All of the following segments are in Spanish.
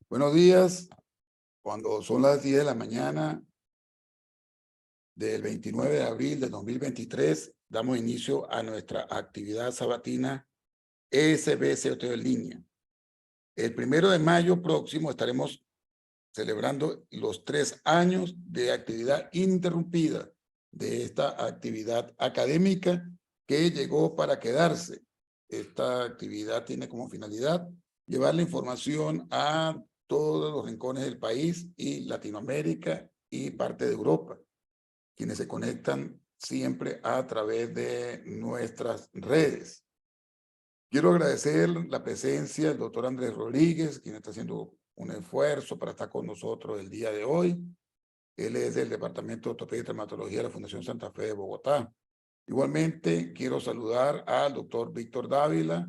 Buenos días, cuando son las 10 de la mañana del 29 de abril de 2023, damos inicio a nuestra actividad sabatina SBCOT en línea. El 1 de mayo próximo estaremos celebrando los 3 años de actividad ininterrumpida de esta actividad académica que llegó para quedarse. Esta actividad tiene como finalidad llevar la información a todos los rincones del país y Latinoamérica y parte de Europa, quienes se conectan siempre a través de nuestras redes. Quiero agradecer la presencia del doctor Andrés Rodríguez, quien está haciendo un esfuerzo para estar con nosotros el día de hoy. Él es del Departamento de Ortopedia y Traumatología de la Fundación Santa Fe de Bogotá. Igualmente, quiero saludar al doctor Víctor Dávila,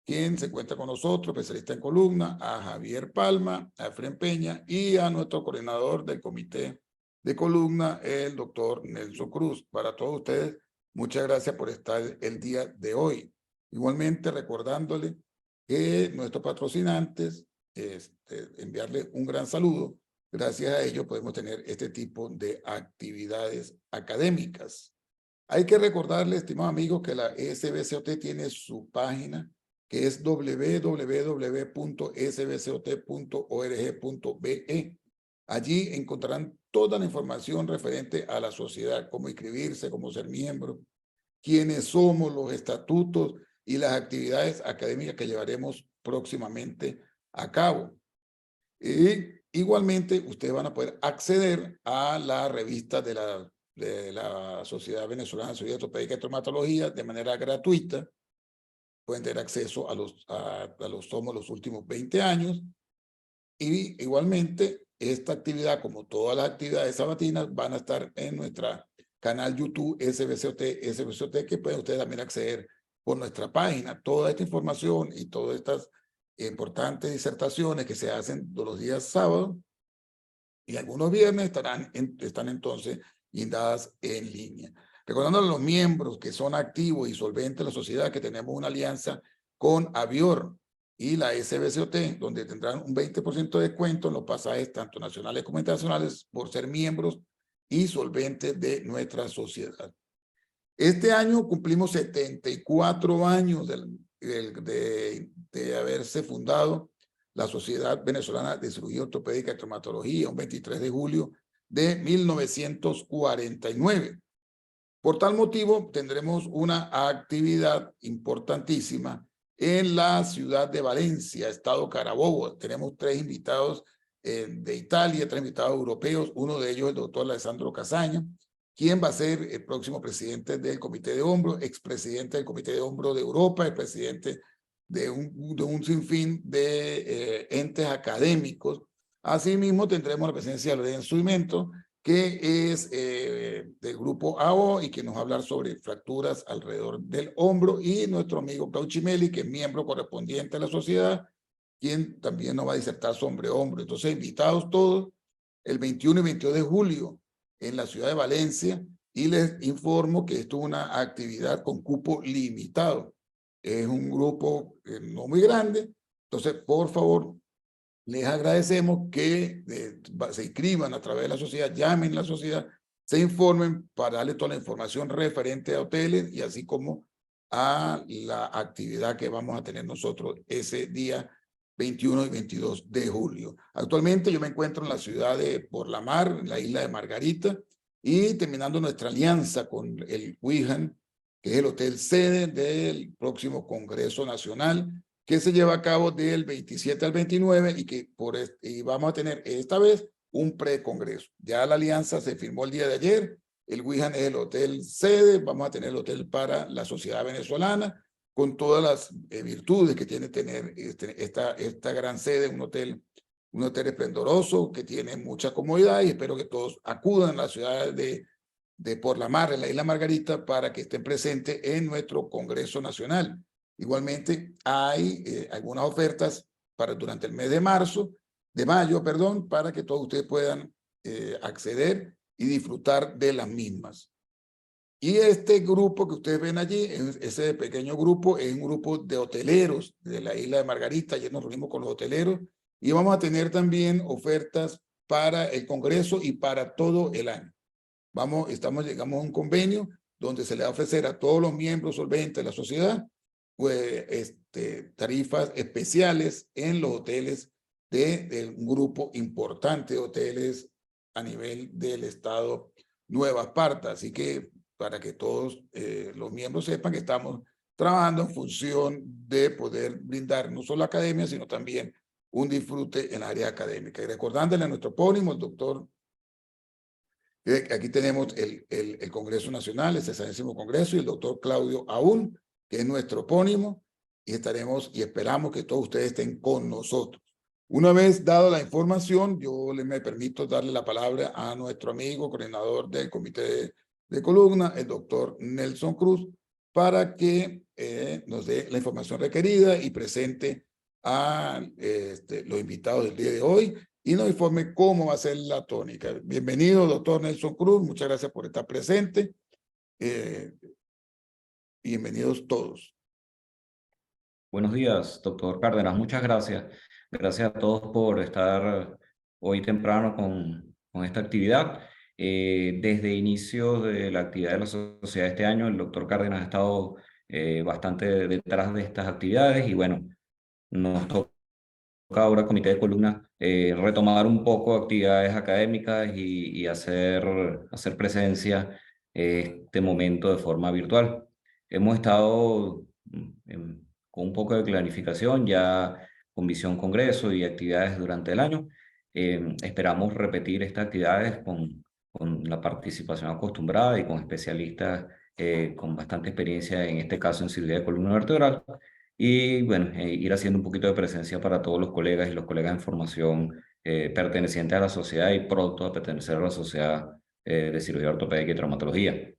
quien se encuentra con nosotros, especialista en columna, a Javier Palma, a Efren Peña y a nuestro coordinador del comité de columna, el doctor Nelson Cruz. Para todos ustedes, muchas gracias por estar el día de hoy. Igualmente, recordándole que nuestros patrocinantes, enviarle un gran saludo. Gracias a ellos podemos tener este tipo de actividades académicas. Hay que recordarle, estimados amigos, que la SBCOT tiene su página, que es www.sbcot.org.be. Allí encontrarán toda la información referente a la sociedad, cómo inscribirse, cómo ser miembro, quiénes somos, los estatutos y las actividades académicas que llevaremos próximamente a cabo. Y igualmente, ustedes van a poder acceder a la revista de la Sociedad Venezolana de Cirugía Ortopédica y Traumatología de manera gratuita. Pueden tener acceso a los tomos los últimos 20 años. Y igualmente, esta actividad, como todas las actividades sabatinas, van a estar en nuestra canal YouTube SBCOT, que pueden ustedes también acceder por nuestra página. Toda esta información y todas estas importantes disertaciones que se hacen todos los días sábados y algunos viernes están entonces guindadas en línea. Recordando a los miembros que son activos y solventes de la sociedad que tenemos una alianza con Avior y la SBCOT, donde tendrán un 20% de descuento en los pasajes tanto nacionales como internacionales por ser miembros y solventes de nuestra sociedad. Este año cumplimos 74 años de haberse fundado la Sociedad Venezolana de Cirugía Ortopédica y Traumatología, un 23 de julio de 1949. Por tal motivo, tendremos una actividad importantísima en la ciudad de Valencia, Estado Carabobo. Tenemos 3 invitados de Italia, 3 invitados europeos, uno de ellos el doctor Alessandro Casaña, quien va a ser el próximo presidente del Comité de Hombro, expresidente del Comité de Hombro de Europa, el presidente de un sinfín de entes académicos. Asimismo, tendremos la presencia de Lorenzo Imento, que es del grupo AO y que nos va a hablar sobre fracturas alrededor del hombro, y nuestro amigo Claudio Chimelli, que es miembro correspondiente de la sociedad, quien también nos va a disertar sobre hombro. Entonces, invitados todos el 21 y 22 de julio en la ciudad de Valencia, y les informo que esto es una actividad con cupo limitado. Es un grupo no muy grande, entonces, por favor, les agradecemos que se inscriban a través de la sociedad, llamen a la sociedad, se informen para darle toda la información referente a hoteles y así como a la actividad que vamos a tener nosotros ese día 21 y 22 de julio. Actualmente yo me encuentro en la ciudad de Por la Mar, en la isla de Margarita, y terminando nuestra alianza con el WIHAN, que es el hotel sede del próximo Congreso Nacional, que se lleva a cabo del 27 al 29 y que y vamos a tener esta vez un precongreso. Ya la alianza se firmó el día de ayer, el WIHAN es el hotel sede, vamos a tener el hotel para la sociedad venezolana, con todas las virtudes que tiene tener esta gran sede, un hotel esplendoroso que tiene mucha comodidad, y espero que todos acudan a la ciudad de Por la Mar, en la isla Margarita, para que estén presentes en nuestro Congreso Nacional. Igualmente, hay algunas ofertas durante el mes de mayo, para que todos ustedes puedan acceder y disfrutar de las mismas. Y este grupo que ustedes ven allí, ese pequeño grupo, es un grupo de hoteleros de la isla de Margarita. Ayer nos reunimos con los hoteleros y vamos a tener también ofertas para el Congreso y para todo el año. Llegamos a un convenio donde se le va a ofrecer a todos los miembros solventes de la sociedad pues, tarifas especiales en los hoteles de un grupo importante de hoteles a nivel del estado Nueva Esparta. Así que para que todos los miembros sepan que estamos trabajando en función de poder brindar no solo academia, sino también un disfrute en la área académica. Y recordándole a nuestro pónimo, el doctor, aquí tenemos el Congreso Nacional, el 60º Congreso, y el doctor Claudio Aún, que es nuestro pónimo, y estaremos y esperamos que todos ustedes estén con nosotros. Una vez dado la información, yo me permito darle la palabra a nuestro amigo, coordinador del comité de columna, el doctor Nelson Cruz, para que nos dé la información requerida y presente a los invitados del día de hoy y nos informe cómo va a ser la tónica. Bienvenido, doctor Nelson Cruz, muchas gracias por estar presente. Bienvenidos todos. Buenos días, doctor Cárdenas. Muchas gracias. Gracias a todos por estar hoy temprano con esta actividad. Desde inicios de la actividad de la sociedad este año, el doctor Cárdenas ha estado bastante detrás de estas actividades y bueno, nos toca ahora comité de columna retomar un poco actividades académicas y hacer presencia este momento de forma virtual. Hemos estado con un poco de clarificación ya con Visión Congreso y actividades durante el año. Esperamos repetir estas actividades con la participación acostumbrada y con especialistas con bastante experiencia, en este caso en cirugía de columna vertebral. Y bueno, ir haciendo un poquito de presencia para todos los colegas y los colegas en formación pertenecientes a la sociedad y pronto a pertenecer a la sociedad de cirugía ortopédica y traumatología.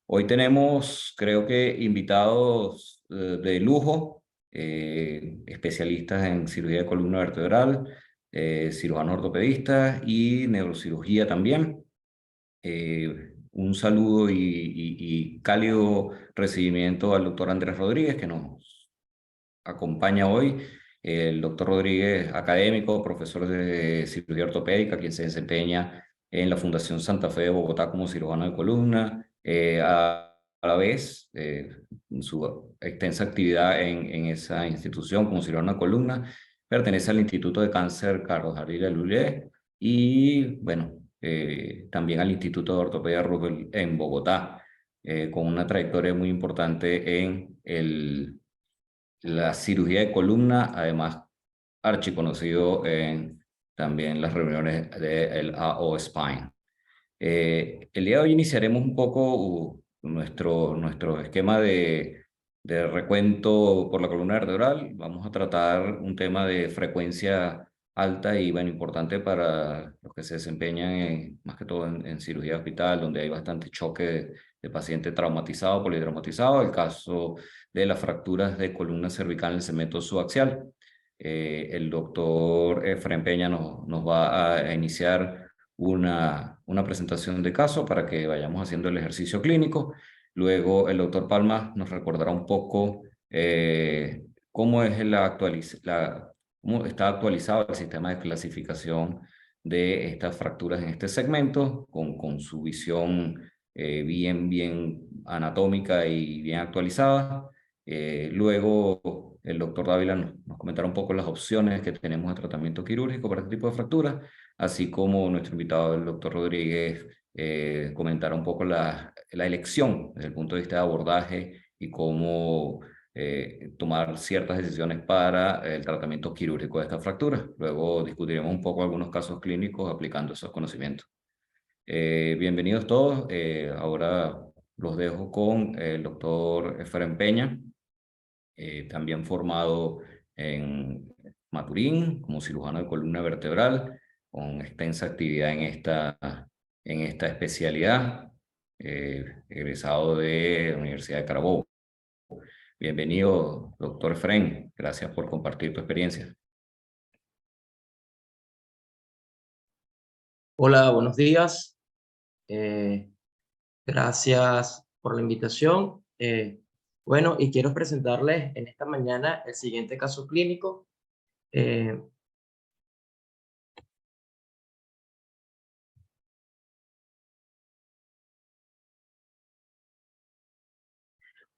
Hoy tenemos, creo que, invitados de lujo, especialistas en cirugía de columna vertebral, cirujanos ortopedistas y neurocirugía también. Un saludo y cálido recibimiento al doctor Andrés Rodríguez, que nos acompaña hoy. El doctor Rodríguez, académico, profesor de cirugía ortopédica, quien se desempeña en la Fundación Santa Fe de Bogotá como cirujano de columna, a la vez su extensa actividad en esa institución como cirujano de columna, pertenece al Instituto de Cáncer Carlos Ardila Lulé y bueno, también al Instituto de Ortopedia Roosevelt en Bogotá, con una trayectoria muy importante en la cirugía de columna, además archiconocido en también las reuniones del AO Spine. El día de hoy iniciaremos un poco nuestro esquema de recuento por la columna vertebral. Vamos a tratar un tema de frecuencia alta y bueno, importante para los que se desempeñan más que todo en cirugía hospital, donde hay bastante choque de paciente traumatizado, politraumatizado, el caso de las fracturas de columna cervical en el segmento subaxial. El doctor Efraín Peña nos va a iniciar una presentación de caso para que vayamos haciendo el ejercicio clínico. Luego el doctor Palma nos recordará un poco cómo está actualizado el sistema de clasificación de estas fracturas en este segmento, con su visión bien anatómica y bien actualizada. Luego el doctor Dávila nos comentará un poco las opciones que tenemos de tratamiento quirúrgico para este tipo de fracturas, así como nuestro invitado, el doctor Rodríguez, comentará un poco la elección desde el punto de vista de abordaje y cómo tomar ciertas decisiones para el tratamiento quirúrgico de estas fracturas. Luego discutiremos un poco algunos casos clínicos aplicando esos conocimientos. Bienvenidos todos. Ahora los dejo con el doctor Efraín Peña, también formado en Maturín como cirujano de columna vertebral, con extensa actividad en esta especialidad, egresado de la Universidad de Carabobo. Bienvenido, doctor Efraín. Gracias por compartir tu experiencia. Hola, buenos días. Gracias por la invitación. Bueno, y quiero presentarles en esta mañana el siguiente caso clínico.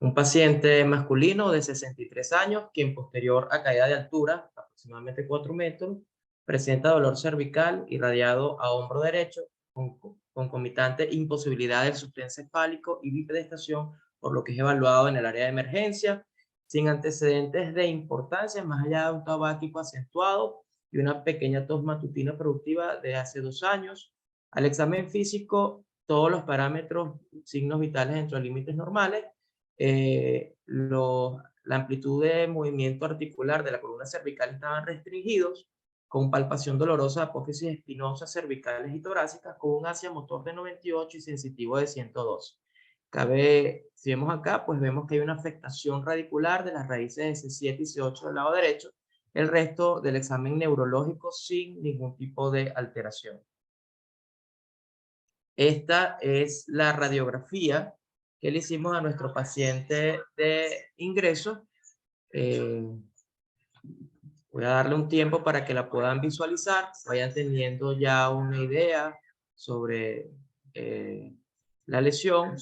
Un paciente masculino de 63 años, quien posterior a caída de altura, aproximadamente 4 metros, presenta dolor cervical irradiado a hombro derecho, con concomitante imposibilidad del sostén cefálico y bipedestación, por lo que es evaluado en el área de emergencia, sin antecedentes de importancia, más allá de un tabaquismo acentuado y una pequeña tos matutina productiva de hace 2 años. Al examen físico, todos los parámetros, signos vitales dentro de límites normales. La amplitud de movimiento articular de la columna cervical estaban restringidos, con palpación dolorosa de apófisis espinosas cervicales y torácicas, con un Asia motor de 98 y sensitivo de 102. Si vemos acá, pues vemos que hay una afectación radicular de las raíces C7 y C8 del lado derecho, el resto del examen neurológico sin ningún tipo de alteración. Esta es la radiografía que le hicimos a nuestro paciente de ingreso. Voy a darle un tiempo para que la puedan visualizar, vayan teniendo ya una idea sobre la lesión.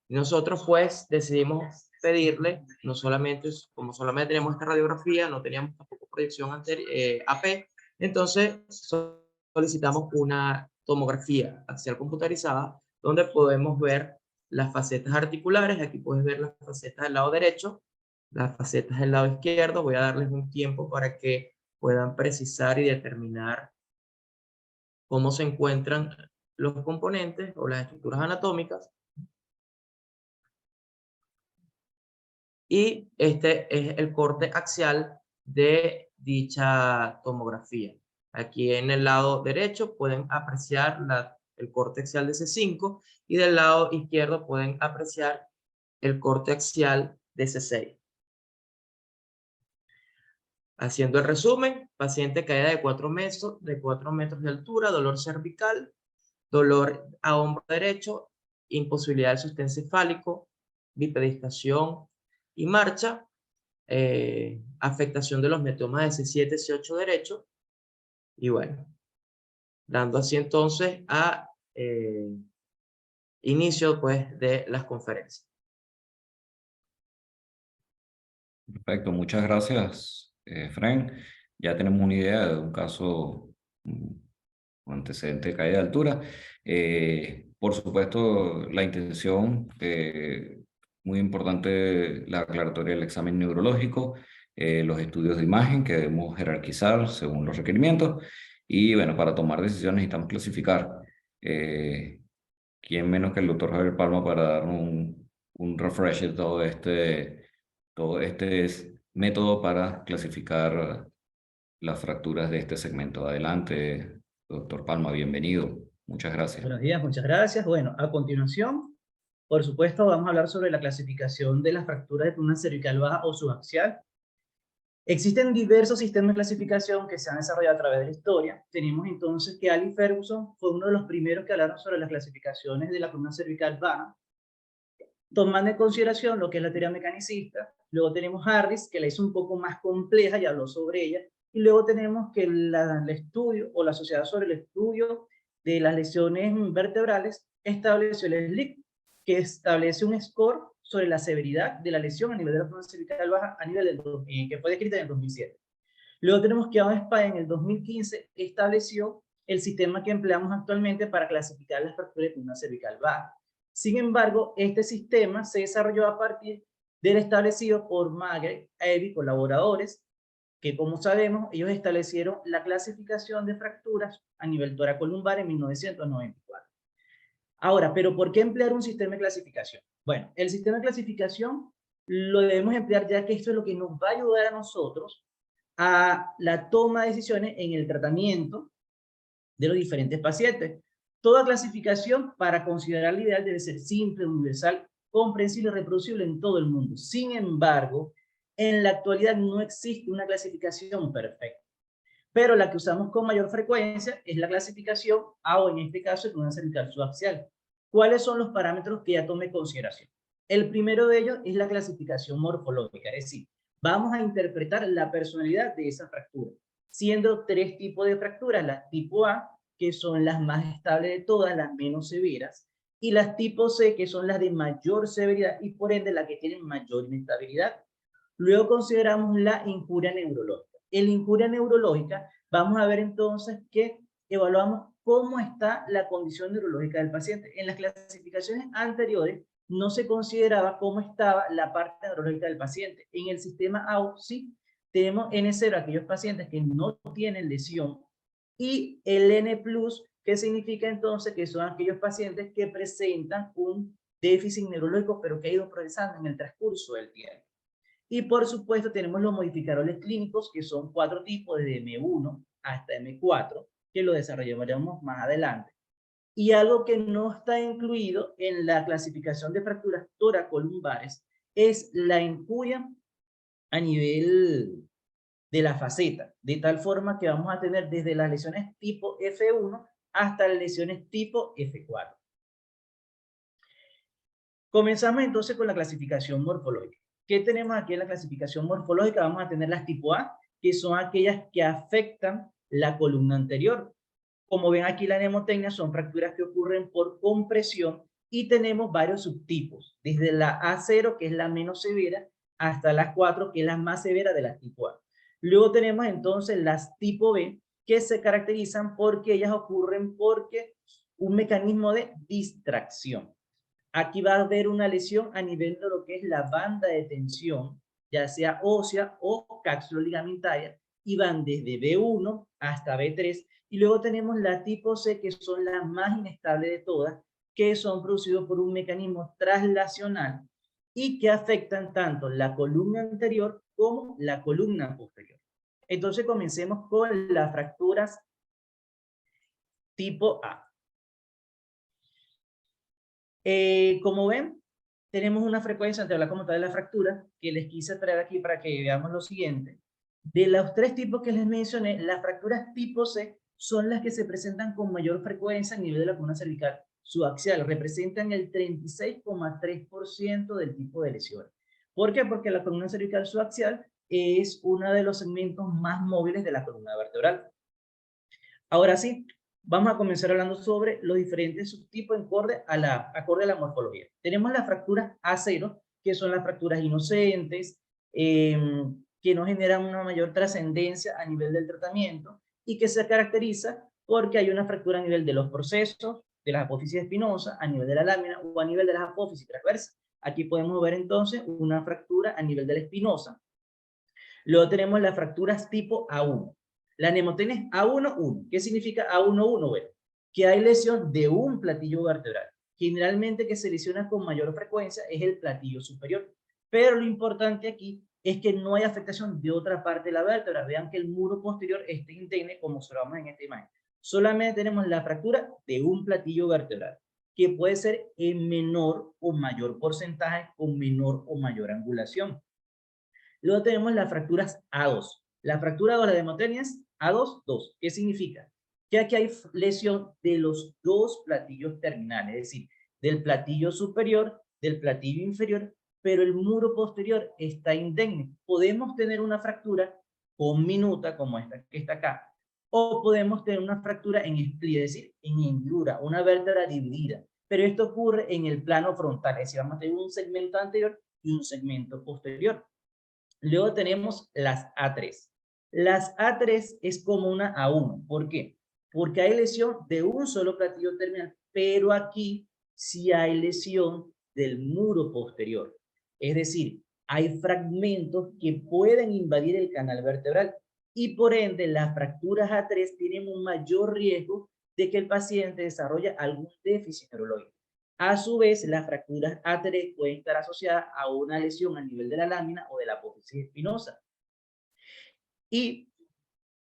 Nosotros pues decidimos pedirle, no solamente, como solamente tenemos esta radiografía, no teníamos tampoco proyección AP, entonces solicitamos una tomografía axial computarizada donde podemos ver las facetas articulares. Aquí puedes ver las facetas del lado derecho, las facetas del lado izquierdo. Voy a darles un tiempo para que puedan precisar y determinar cómo se encuentran los componentes o las estructuras anatómicas. Y este es el corte axial de dicha tomografía. Aquí en el lado derecho pueden apreciar el corte axial de C5 y del lado izquierdo pueden apreciar el corte axial de C6. Haciendo el resumen, paciente caída de 4 metros de altura, dolor cervical, dolor a hombro derecho, imposibilidad del sostén cefálico, bipedestación y marcha, afectación de los metomas de C7, C8 derecho, y bueno, dando así entonces a inicio pues de las conferencias. Perfecto, muchas gracias, Fren. Ya tenemos una idea de un caso con antecedente de caída de altura. Por supuesto, la intención, muy importante, la aclaratoria del examen neurológico, los estudios de imagen que debemos jerarquizar según los requerimientos. Y bueno, para tomar decisiones necesitamos clasificar. ¿Quién menos que el doctor Javier Palma para darnos un refresh de todo este método para clasificar las fracturas de este segmento? Adelante, doctor Palma, bienvenido. Muchas gracias. Buenos días, muchas gracias. Bueno, a continuación, por supuesto, vamos a hablar sobre la clasificación de las fracturas de columna cervical baja o subaxial. Existen diversos sistemas de clasificación que se han desarrollado a través de la historia. Tenemos entonces que Ali Ferguson fue uno de los primeros que hablaron sobre las clasificaciones de la columna cervical baja, tomando en consideración lo que es la teoría mecanicista. Luego tenemos Harris, que la hizo un poco más compleja y habló sobre ella. Y luego tenemos que el estudio, o la Sociedad sobre el Estudio de las Lesiones Vertebrales, estableció el SLIC, que establece un score sobre la severidad de la lesión a nivel de la columna cervical baja, a nivel que fue descrita en el 2007. Luego tenemos que Adam Spade en el 2015 estableció el sistema que empleamos actualmente para clasificar las fracturas de columna cervical baja. Sin embargo, este sistema se desarrolló a partir del establecido por Magre, Evy y colaboradores, que como sabemos, ellos establecieron la clasificación de fracturas a nivel toracolumbar en 1994. Ahora, ¿pero por qué emplear un sistema de clasificación? Bueno, el sistema de clasificación lo debemos emplear ya que esto es lo que nos va a ayudar a nosotros a la toma de decisiones en el tratamiento de los diferentes pacientes. Toda clasificación para considerar la ideal debe ser simple, universal, comprensible y reproducible en todo el mundo. Sin embargo, en la actualidad no existe una clasificación perfecta, pero la que usamos con mayor frecuencia es la clasificación A, o en este caso es una cervical subaxial. ¿Cuáles son los parámetros que ya tomé en consideración? El primero de ellos es la clasificación morfológica, es decir, vamos a interpretar la personalidad de esa fractura, siendo 3 tipos de fracturas: la tipo A, que son las más estables de todas, las menos severas; y las tipo C, que son las de mayor severidad y por ende las que tienen mayor inestabilidad. Luego consideramos la injuria neurológica. En la injuria neurológica vamos a ver entonces que evaluamos cómo está la condición neurológica del paciente. En las clasificaciones anteriores no se consideraba cómo estaba la parte neurológica del paciente. En el sistema AU sí tenemos N0, aquellos pacientes que no tienen lesión, y el N+, que significa entonces que son aquellos pacientes que presentan un déficit neurológico, pero que ha ido progresando en el transcurso del tiempo. Y por supuesto tenemos los modificadores clínicos, que son 4 tipos, desde M1 hasta M4, que lo desarrollaremos más adelante. Y algo que no está incluido en la clasificación de fracturas toracolumbares es la injuria a nivel de la faceta, de tal forma que vamos a tener desde las lesiones tipo F1 hasta las lesiones tipo F4. Comenzamos entonces con la clasificación morfológica. ¿Qué tenemos aquí en la clasificación morfológica? Vamos a tener las tipo A, que son aquellas que afectan la columna anterior. Como ven aquí, la mnemotecnia son fracturas que ocurren por compresión y tenemos varios subtipos, desde la A0, que es la menos severa, hasta la 4, que es la más severa de las tipo A. Luego tenemos entonces las tipo B, que se caracterizan porque ellas ocurren porque un mecanismo de distracción. Aquí va a haber una lesión a nivel de lo que es la banda de tensión, ya sea ósea o cápsulo-ligamentaria, y van desde B1 hasta B3, y luego tenemos la tipo C, que son las más inestables de todas, que son producidos por un mecanismo traslacional y que afectan tanto la columna anterior como la columna posterior. Entonces comencemos con las fracturas tipo A. Como ven, tenemos una frecuencia ante la como tal de la fractura que les quise traer aquí para que veamos lo siguiente. De los 3 tipos que les mencioné, las fracturas tipo C son las que se presentan con mayor frecuencia a nivel de la columna cervical subaxial. Representan el 36,3% del tipo de lesiones. ¿Por qué? Porque la columna cervical subaxial es uno de los segmentos más móviles de la columna vertebral. Ahora sí, vamos a comenzar hablando sobre los diferentes subtipos acorde a la morfología. Tenemos las fracturas A0, que son las fracturas inocentes, que no generan una mayor trascendencia a nivel del tratamiento y que se caracteriza porque hay una fractura a nivel de los procesos, de la apófisis espinosa, a nivel de la lámina o a nivel de las apófisis transversas. Aquí podemos ver entonces una fractura a nivel de la espinosa. Luego tenemos las fracturas tipo A1. La mnemotecnia es A1-1. ¿Qué significa A1-1? Bueno, que hay lesión de un platillo vertebral. Generalmente que se lesiona con mayor frecuencia es el platillo superior. Pero lo importante aquí es que no hay afectación de otra parte de la vértebra. Vean que el muro posterior está indemne, como observamos en esta imagen. Solamente tenemos la fractura de un platillo vertebral, que puede ser en menor o mayor porcentaje, con menor o mayor angulación. Luego tenemos las fracturas A2. La fractura de la mnemotecnia es A2, 2. ¿Qué significa? Que aquí hay lesión de los 2 platillos terminales, es decir, del platillo superior, del platillo inferior, pero el muro posterior está indemne. Podemos tener una fractura con minuta, como esta que está acá, o podemos tener una fractura en split, es decir, en hendidura, una vértebra dividida. Pero esto ocurre en el plano frontal, es decir, vamos a tener un segmento anterior y un segmento posterior. Luego tenemos las A3. Las A3 es como una A1. ¿Por qué? Porque hay lesión de un solo platillo terminal, pero aquí sí hay lesión del muro posterior. Es decir, hay fragmentos que pueden invadir el canal vertebral y por ende las fracturas A3 tienen un mayor riesgo de que el paciente desarrolle algún déficit neurológico. A su vez, las fracturas A3 pueden estar asociadas a una lesión a nivel de la lámina o de la apófisis espinosa. Y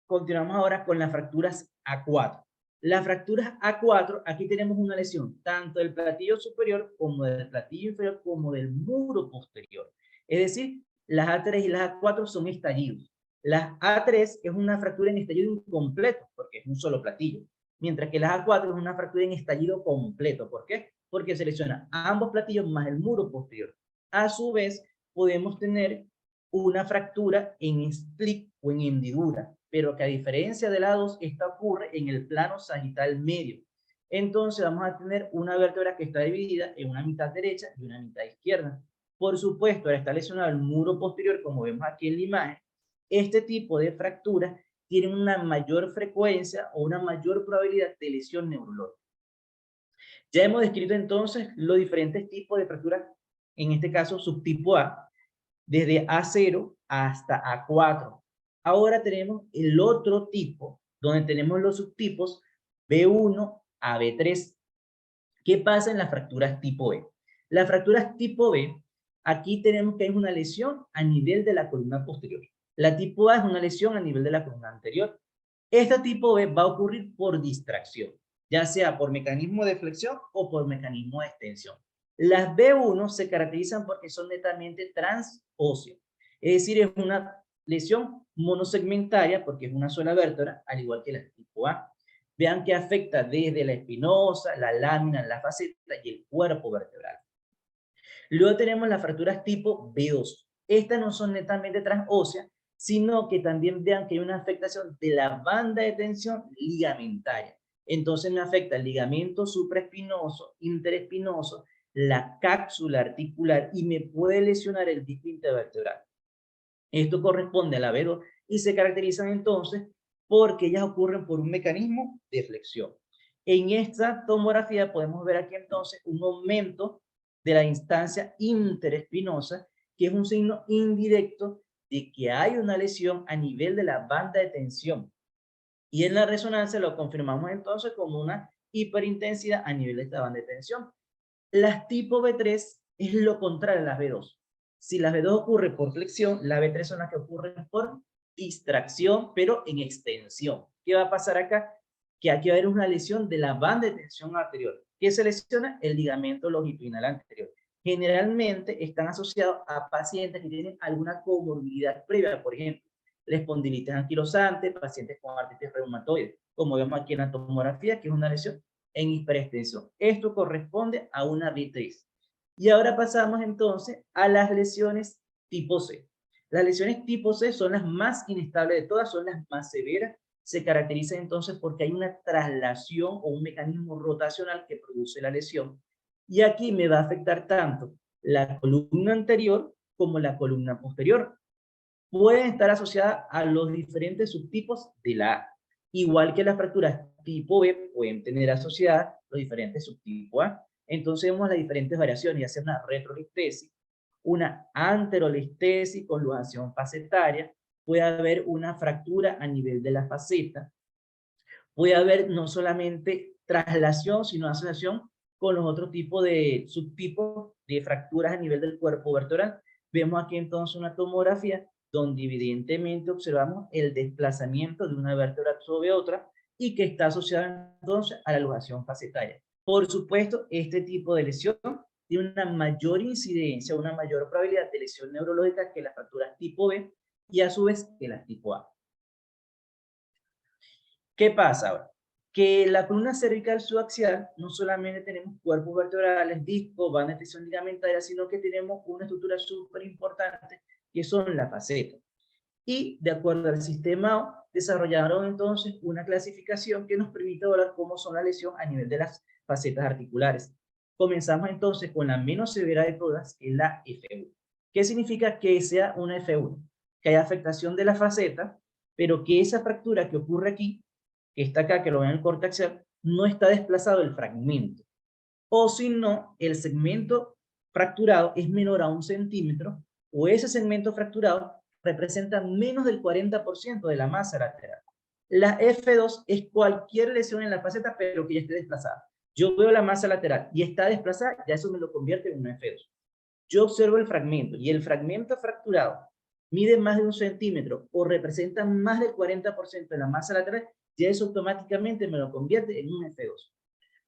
continuamos ahora con las fracturas A4. Las fracturas A4, aquí tenemos una lesión tanto del platillo superior como del platillo inferior como del muro posterior. Es decir, las A3 y las A4 son estallidos. Las A3 es una fractura en estallido incompleto porque es un solo platillo, mientras que las A4 es una fractura en estallido completo. ¿Por qué? Porque se lesiona ambos platillos más el muro posterior. A su vez, podemos tener una fractura en split o en hendidura, pero que a diferencia de lados, esta ocurre en el plano sagital medio. entonces vamos a tener una vértebra que está dividida en una mitad derecha y una mitad izquierda. Por supuesto, al estar lesionado el muro posterior, como vemos aquí en la imagen, este tipo de fracturas tienen una mayor frecuencia o una mayor probabilidad de lesión neurológica. Ya hemos descrito entonces los diferentes tipos de fracturas, en este caso subtipo A, desde A0 hasta A4. Ahora tenemos el otro tipo, donde tenemos los subtipos B1 a B3. ¿Qué pasa en las fracturas tipo B? Las fracturas tipo B, aquí tenemos que hay una lesión a nivel de la columna posterior. La tipo A es una lesión a nivel de la columna anterior. Esta tipo B va a ocurrir por distracción, ya sea por mecanismo de flexión o por mecanismo de extensión. Las B1 se caracterizan porque son netamente transóseas, es decir, es una lesión monosegmentaria porque es una sola vértebra, al igual que la tipo A. Vean que afecta desde la espinosa, la lámina, la faceta y el cuerpo vertebral. Luego tenemos las fracturas tipo B2. Estas no son netamente transóseas, sino que también vean que hay una afectación de la banda de tensión ligamentaria. Entonces me afecta el ligamento supraespinoso, interespinoso, la cápsula articular y me puede lesionar el disco intervertebral. Esto corresponde a la B2 y se caracterizan entonces porque ellas ocurren por un mecanismo de flexión. En esta tomografía podemos ver aquí entonces un aumento de la instancia interespinosa, que es un signo indirecto de que hay una lesión a nivel de la banda de tensión. Y en la resonancia lo confirmamos entonces como una hiperintensidad a nivel de esta banda de tensión. Las tipo B3 es lo contrario a las B2. Si las B2 ocurre por flexión, las B3 son las que ocurren por distracción, pero en extensión. ¿Qué va a pasar acá? Que aquí va a haber una lesión de la banda de tensión anterior. ¿Qué se lesiona? El ligamento longitudinal anterior. Generalmente están asociados a pacientes que tienen alguna comorbilidad previa, por ejemplo, la espondilitis anquilosante, pacientes con artritis reumatoide, como vemos aquí en la tomografía, que es una lesión en hiperextensión. Esto corresponde a una B3. Y ahora pasamos entonces a las lesiones tipo C. Las lesiones tipo C son las más inestables de todas, son las más severas. Se caracterizan entonces porque hay una traslación o un mecanismo rotacional que produce la lesión. Y aquí me va a afectar tanto la columna anterior como la columna posterior. Pueden estar asociadas a los diferentes subtipos de la A. Igual que las fracturas tipo B pueden tener asociadas los diferentes subtipos A. Entonces vemos las diferentes variaciones, ya sea una retrolistesis, una anterolistesis con luxación facetaria, puede haber una fractura a nivel de la faceta, puede haber no solamente traslación, sino asociación con los otros tipos de subtipos de fracturas a nivel del cuerpo vertebral. Vemos aquí entonces una tomografía donde evidentemente observamos el desplazamiento de una vértebra sobre otra y que está asociada entonces a la luxación facetaria. Por supuesto, este tipo de lesión tiene una mayor incidencia, una mayor probabilidad de lesión neurológica que las fracturas tipo B y a su vez que las tipo A. ¿Qué pasa ahora? Que la columna cervical subaxial no solamente tenemos cuerpos vertebrales, discos, banda de tensión ligamentaria, sino que tenemos una estructura súper importante que son las facetas. Y de acuerdo al sistema O, desarrollaron entonces una clasificación que nos permite hablar cómo son las lesiones a nivel de las facetas articulares. Comenzamos entonces con la menos severa de todas, que es la F1. ¿Qué significa que sea una F1? Que hay afectación de la faceta, pero que esa fractura que ocurre aquí, que está acá, que lo ven en el corte axial, no está desplazado el fragmento. O si no, el segmento fracturado es menor a 1 centímetro, o ese segmento fracturado representa menos del 40% de la masa lateral. La F2 es cualquier lesión en la faceta, pero que ya esté desplazada. Yo veo la masa lateral y está desplazada, ya eso me lo convierte en una F2. Yo observo el fragmento y el fragmento fracturado mide más de 1 centímetro o representa más del 40% de la masa lateral, ya eso automáticamente me lo convierte en un F2.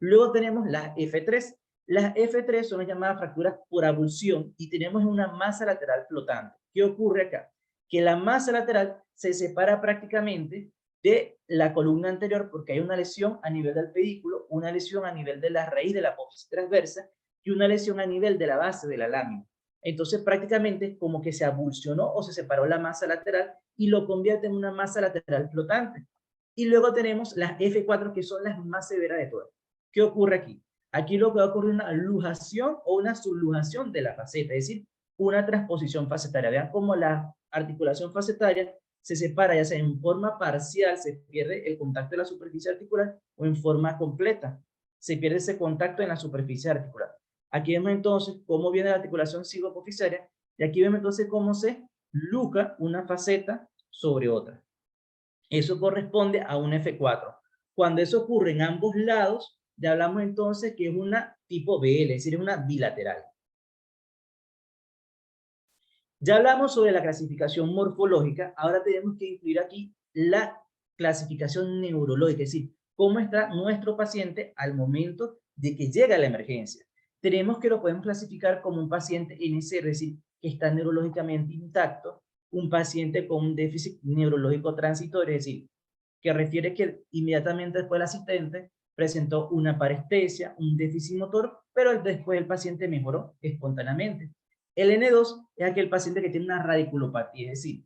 Luego tenemos las F3. Las F3 son las llamadas fracturas por abulsión y tenemos una masa lateral flotante. ¿Qué ocurre acá? Que la masa lateral se separa prácticamente de la columna anterior porque hay una lesión a nivel del pedículo, una lesión a nivel de la raíz de la apófisis transversa y una lesión a nivel de la base de la lámina. Entonces prácticamente como que se abulsionó o se separó la masa lateral y lo convierte en una masa lateral flotante. Y luego tenemos las F4 que son las más severas de todas. ¿Qué ocurre aquí? Aquí lo que va a ocurrir es una lujación o una sublujación de la faceta, es decir, una transposición facetaria. Vean cómo la articulación facetaria se separa, ya sea en forma parcial, se pierde el contacto de la superficie articular, o en forma completa, se pierde ese contacto en la superficie articular. Aquí vemos entonces cómo viene la articulación cigoapofiscaria, y aquí vemos entonces cómo se luja una faceta sobre otra. Eso corresponde a un F4. Cuando eso ocurre en ambos lados, ya hablamos entonces que es una tipo BL, es decir, es una bilateral. Ya hablamos sobre la clasificación morfológica, ahora tenemos que incluir aquí la clasificación neurológica, es decir, cómo está nuestro paciente al momento de que llega a la emergencia. Tenemos que lo podemos clasificar como un paciente NCR, es decir, que está neurológicamente intacto, un paciente con un déficit neurológico transitorio, es decir, que refiere que inmediatamente después del asistente presentó una parestesia, un déficit motor, pero después el paciente mejoró espontáneamente. El N2 es aquel paciente que tiene una radiculopatía, es decir,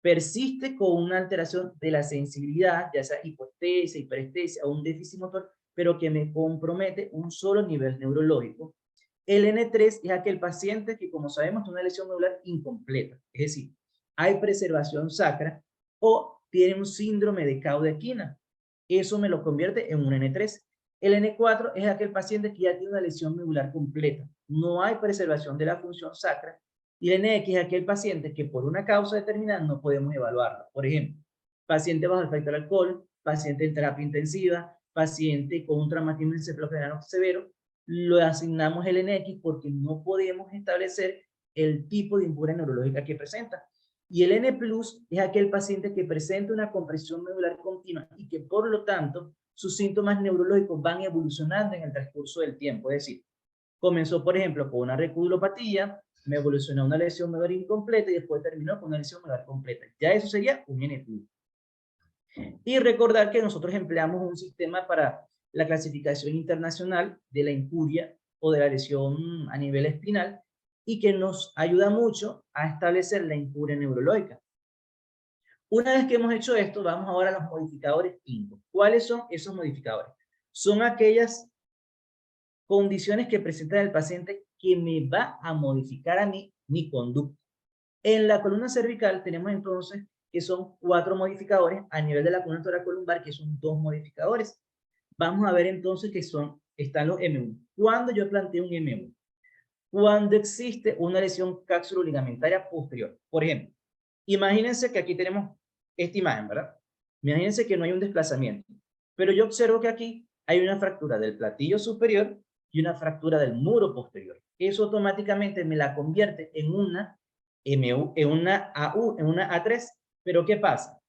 persiste con una alteración de la sensibilidad, ya sea hipoestesia, hiperestesia o un déficit motor, pero que me compromete un solo nivel neurológico. El N3 es aquel paciente que, como sabemos, tiene una lesión medular incompleta, es decir, hay preservación sacra o tiene un síndrome de caudequina. Eso me lo convierte en un N3. El N4 es aquel paciente que ya tiene una lesión medular completa. No hay preservación de la función sacra. Y el NX es aquel paciente que por una causa determinada no podemos evaluarlo. Por ejemplo, paciente bajo efecto del alcohol, paciente en terapia intensiva, paciente con un traumatismo encefalocraniano severo, lo asignamos el NX porque no podemos establecer el tipo de injuria neurológica que presenta. Y el N+ es aquel paciente que presenta una compresión medular continua y que por lo tanto sus síntomas neurológicos van evolucionando en el transcurso del tiempo. Es decir, comenzó por ejemplo con una recudulopatía, me evolucionó a una lesión medular incompleta y después terminó con una lesión medular completa. Ya eso sería un N+. Y recordar que nosotros empleamos un sistema para la clasificación internacional de la injuria o de la lesión a nivel espinal y que nos ayuda mucho a establecer la injuria neurológica. Una vez que hemos hecho esto, vamos ahora a los modificadores INCO. ¿Cuáles son esos modificadores? Son aquellas condiciones que presenta el paciente que me va a modificar a mí mi conducta. En la columna cervical tenemos entonces que son 4 modificadores, a nivel de la columna toracolumbar que son 2 modificadores. Vamos a ver entonces que están los M1. ¿Cuándo yo planteo un M1? Cuando existe una lesión cápsulo-ligamentaria posterior. Por ejemplo, imagínense que aquí tenemos esta imagen, ¿verdad? Imagínense que no hay un desplazamiento, pero yo observo que aquí hay una fractura del platillo superior y una fractura del muro posterior. Eso automáticamente me la convierte en una MU, en una AU, en una A3. Pero ¿qué pasa?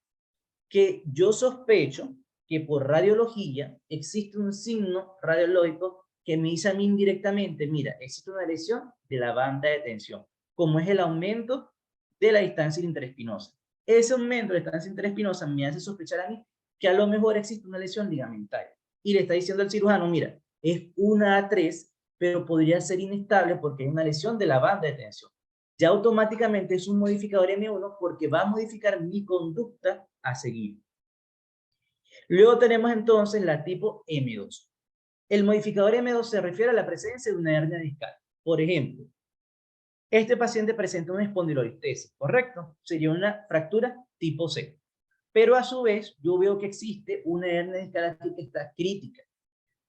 Que yo sospecho que por radiología existe un signo radiológico que me dice a mí indirectamente, mira, existe una lesión de la banda de tensión, como es el aumento de la distancia interespinosa. Ese aumento de la distancia interespinosa me hace sospechar a mí que a lo mejor existe una lesión ligamentaria. Y le está diciendo al cirujano, mira, es una A3, pero podría ser inestable porque es una lesión de la banda de tensión. Ya automáticamente es un modificador M1 porque va a modificar mi conducta a seguir. Luego tenemos entonces la tipo M2. El modificador M2 se refiere a la presencia de una hernia discal. Por ejemplo, este paciente presenta una espondilolistesis, ¿correcto? Sería una fractura tipo C. Pero a su vez, yo veo que existe una hernia discal aquí que está crítica.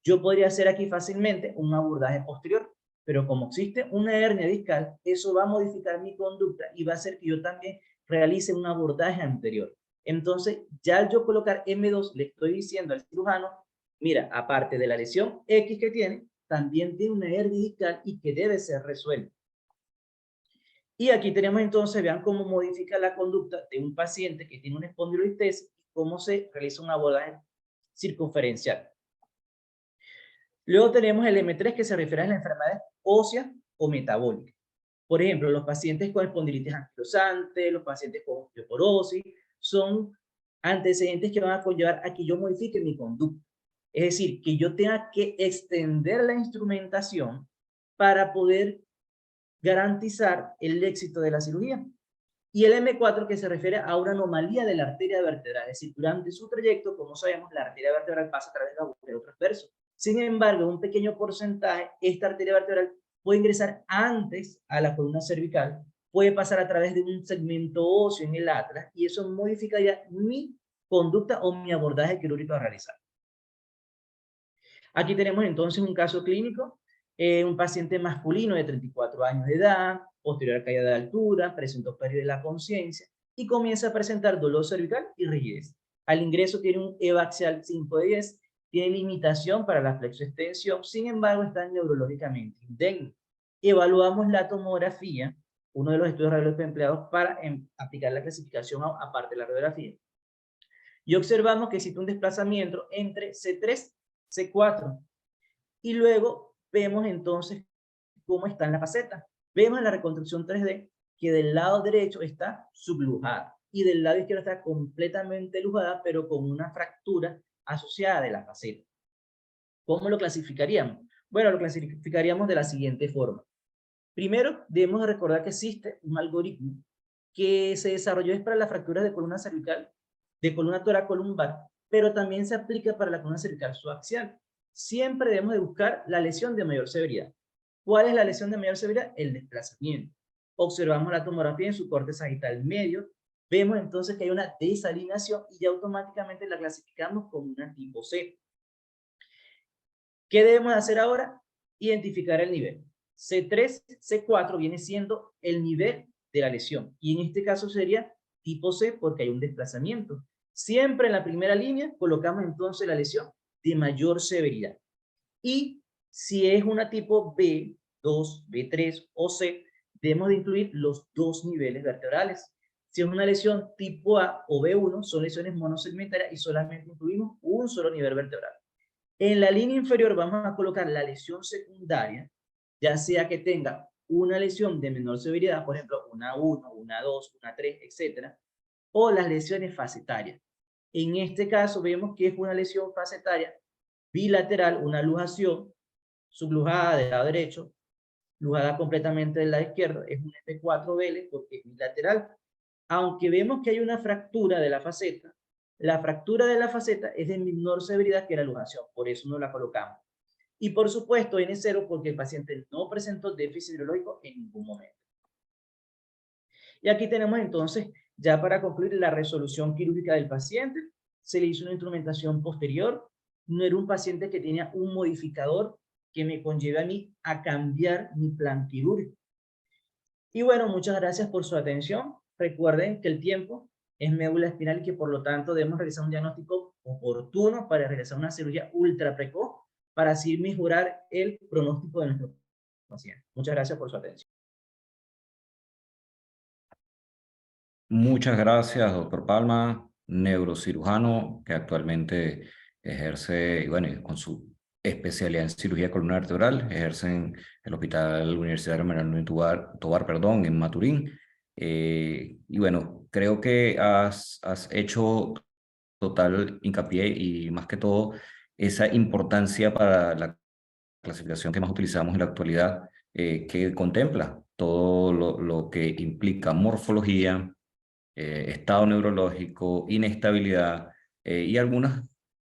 Yo podría hacer aquí fácilmente un abordaje posterior, pero como existe una hernia discal, eso va a modificar mi conducta y va a hacer que yo también realice un abordaje anterior. Entonces, ya al yo colocar M2, le estoy diciendo al cirujano, mira, aparte de la lesión X que tiene, también tiene una hernia discal y que debe ser resuelta. Y aquí tenemos entonces, vean cómo modifica la conducta de un paciente que tiene una espondilolistesis y cómo se realiza un abordaje circunferencial. Luego tenemos el M3 que se refiere a las enfermedades óseas o metabólicas. Por ejemplo, los pacientes con espondilitis anquilosante, los pacientes con osteoporosis, son antecedentes que van a conllevar a que yo modifique mi conducta. Es decir, que yo tenga que extender la instrumentación para poder garantizar el éxito de la cirugía. Y el M4 que se refiere a una anomalía de la arteria vertebral. Es decir, durante su trayecto, como sabemos, la arteria vertebral pasa a través del agujero transverso. Sin embargo, un pequeño porcentaje, esta arteria vertebral puede ingresar antes a la columna cervical, puede pasar a través de un segmento óseo en el atlas, y eso modificaría mi conducta o mi abordaje quirúrgico a realizar. Aquí tenemos entonces un caso clínico, un paciente masculino de 34 años de edad, posterior a caída de altura, presentó pérdida de la conciencia y comienza a presentar dolor cervical y rigidez. Al ingreso tiene un EVA axial 5 de 10, tiene limitación para la flexoextensión, sin embargo está neurológicamente indemne. Evaluamos la tomografía, uno de los estudios radiológicos empleados para aplicar la clasificación aparte de la radiografía, y observamos que existe un desplazamiento entre C3 C4. Y luego vemos entonces cómo está en la faceta. Vemos en la reconstrucción 3D que del lado derecho está sublujada y del lado izquierdo está completamente lujada, pero con una fractura asociada de la faceta. ¿Cómo lo clasificaríamos? Bueno, lo clasificaríamos de la siguiente forma. Primero, debemos recordar que existe un algoritmo que se desarrolló para las fracturas de columna cervical, de columna toracolumbar, pero también se aplica para la columna cervical subaxial. Siempre debemos de buscar la lesión de mayor severidad. ¿Cuál es la lesión de mayor severidad? El desplazamiento. Observamos la tomografía en su corte sagital medio, vemos entonces que hay una desalineación y ya automáticamente la clasificamos como una tipo C. ¿Qué debemos hacer ahora? Identificar el nivel. C3, C4 viene siendo el nivel de la lesión, y en este caso sería tipo C porque hay un desplazamiento. Siempre en la primera línea colocamos entonces la lesión de mayor severidad. Y si es una tipo B2, B3 o C, debemos de incluir los dos niveles vertebrales. Si es una lesión tipo A o B1, son lesiones monosegmentarias y solamente incluimos un solo nivel vertebral. En la línea inferior vamos a colocar la lesión secundaria, ya sea que tenga una lesión de menor severidad, por ejemplo, una 1, una 2, una 3, etc., o las lesiones facetarias. En este caso vemos que es una lesión facetaria bilateral, una lujación sublujada del lado derecho, lujada completamente del lado izquierdo, es un F4L porque es bilateral. Aunque vemos que hay una fractura de la faceta, la fractura de la faceta es de menor severidad que la lujación, por eso no la colocamos. Y por supuesto N0 porque el paciente no presentó déficit neurológico en ningún momento. Y aquí tenemos entonces, ya para concluir, la resolución quirúrgica del paciente. Se le hizo una instrumentación posterior. No era un paciente que tenía un modificador que me conlleve a mí a cambiar mi plan quirúrgico. Y bueno, muchas gracias por su atención. Recuerden que el tiempo es médula espinal y que por lo tanto debemos realizar un diagnóstico oportuno para realizar una cirugía ultra precoz para así mejorar el pronóstico de nuestro paciente. Muchas gracias por su atención. Muchas gracias, doctor Palma, neurocirujano que actualmente ejerce, y bueno, con su especialidad en cirugía columnar vertebral, ejerce en el Hospital Universitario Manuel Tovar, en Maturín. Y bueno, creo que has hecho total hincapié y más que todo esa importancia para la clasificación que más utilizamos en la actualidad, que contempla todo lo que implica morfología, estado neurológico, inestabilidad y algunas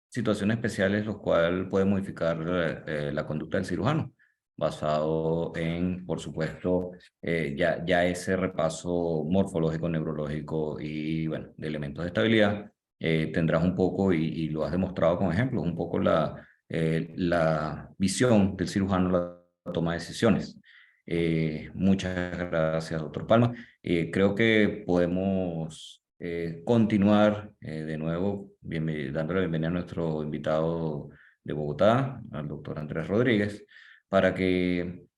situaciones especiales, los cuales pueden modificar la conducta del cirujano, basado en, por supuesto, ya ese repaso morfológico, neurológico y, bueno, de elementos de estabilidad. Tendrás un poco, y lo has demostrado con ejemplos, un poco la visión del cirujano, la toma de decisiones. Muchas gracias, doctor Palma. Creo que podemos continuar de nuevo dándole la bienvenida a nuestro invitado de Bogotá, al doctor Andrés Rodríguez, para que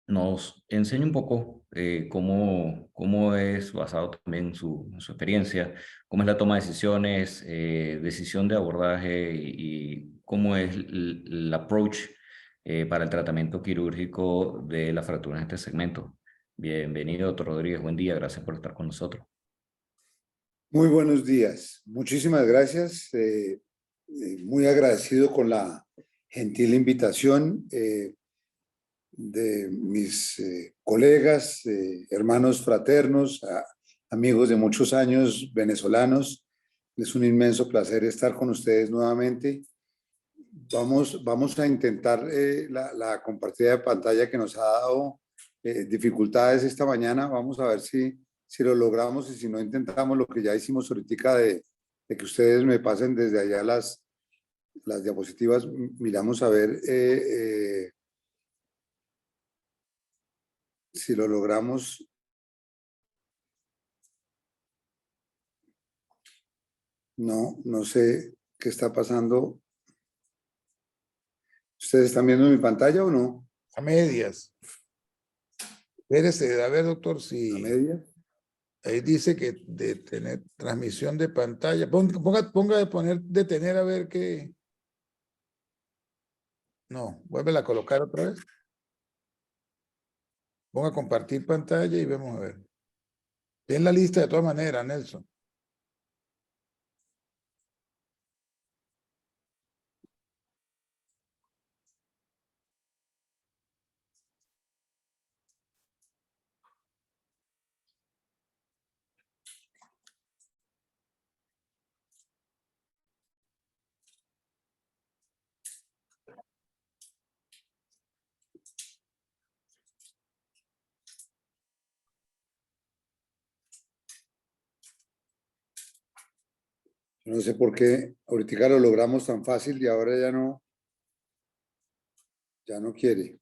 nos enseñe un poco cómo es, basado también en su experiencia, cómo es la toma de decisiones, decisión de abordaje y cómo es el approach para el tratamiento quirúrgico de la fractura en este segmento. Bienvenido, doctor Rodríguez. Buen día. Gracias por estar con nosotros. Muy buenos días. Muchísimas gracias. Muy agradecido con la gentil invitación de mis colegas, hermanos fraternos, amigos de muchos años venezolanos. Es un inmenso placer estar con ustedes nuevamente Vamos a intentar la compartida de pantalla que nos ha dado dificultades esta mañana. Vamos a ver si lo logramos y si no intentamos lo que ya hicimos ahorita de que ustedes me pasen desde allá las diapositivas. Miramos a ver si lo logramos. No sé qué está pasando. ¿Ustedes están viendo mi pantalla o no? A medias. Espérese, a ver, doctor, ¿A si media? ahí dice que de tener transmisión de pantalla. Ponga de poner detener a ver qué. No, vuélvela a colocar otra vez. Ponga compartir pantalla y vemos a ver. Ven la lista de todas maneras, Nelson. No sé por qué ahorita lo logramos tan fácil y ahora ya no quiere.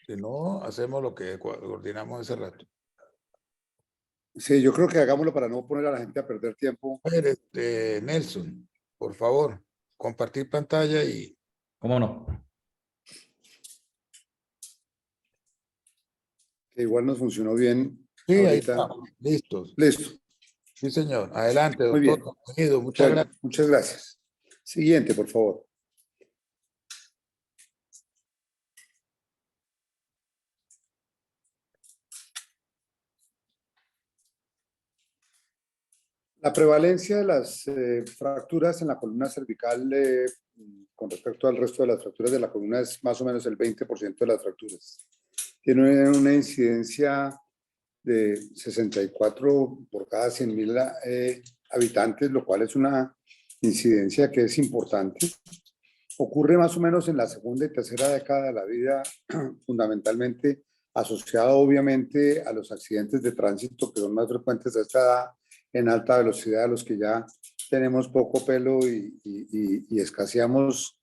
Si no, hacemos lo que coordinamos hace rato. Sí, yo creo que hagámoslo para no poner a la gente a perder tiempo. A ver, Nelson, por favor, compartir pantalla y ¿Cómo no? Que igual nos funcionó bien sí, ahí ahorita. estamos, listos. Listo. Sí, señor. Adelante, Muy doctor. bien. Bienvenido. Muchas Bueno, gracias. muchas gracias. Siguiente, por favor. La prevalencia de las fracturas en la columna cervical con respecto al resto de las fracturas de la columna es más o menos el 20% de las fracturas. Tiene una incidencia de 64 por cada 100.000 habitantes, lo cual es una incidencia que es importante. Ocurre más o menos en la segunda y tercera década de la vida, fundamentalmente asociado obviamente a los accidentes de tránsito que son más frecuentes a esta edad en alta velocidad, a los que ya tenemos poco pelo y escaseamos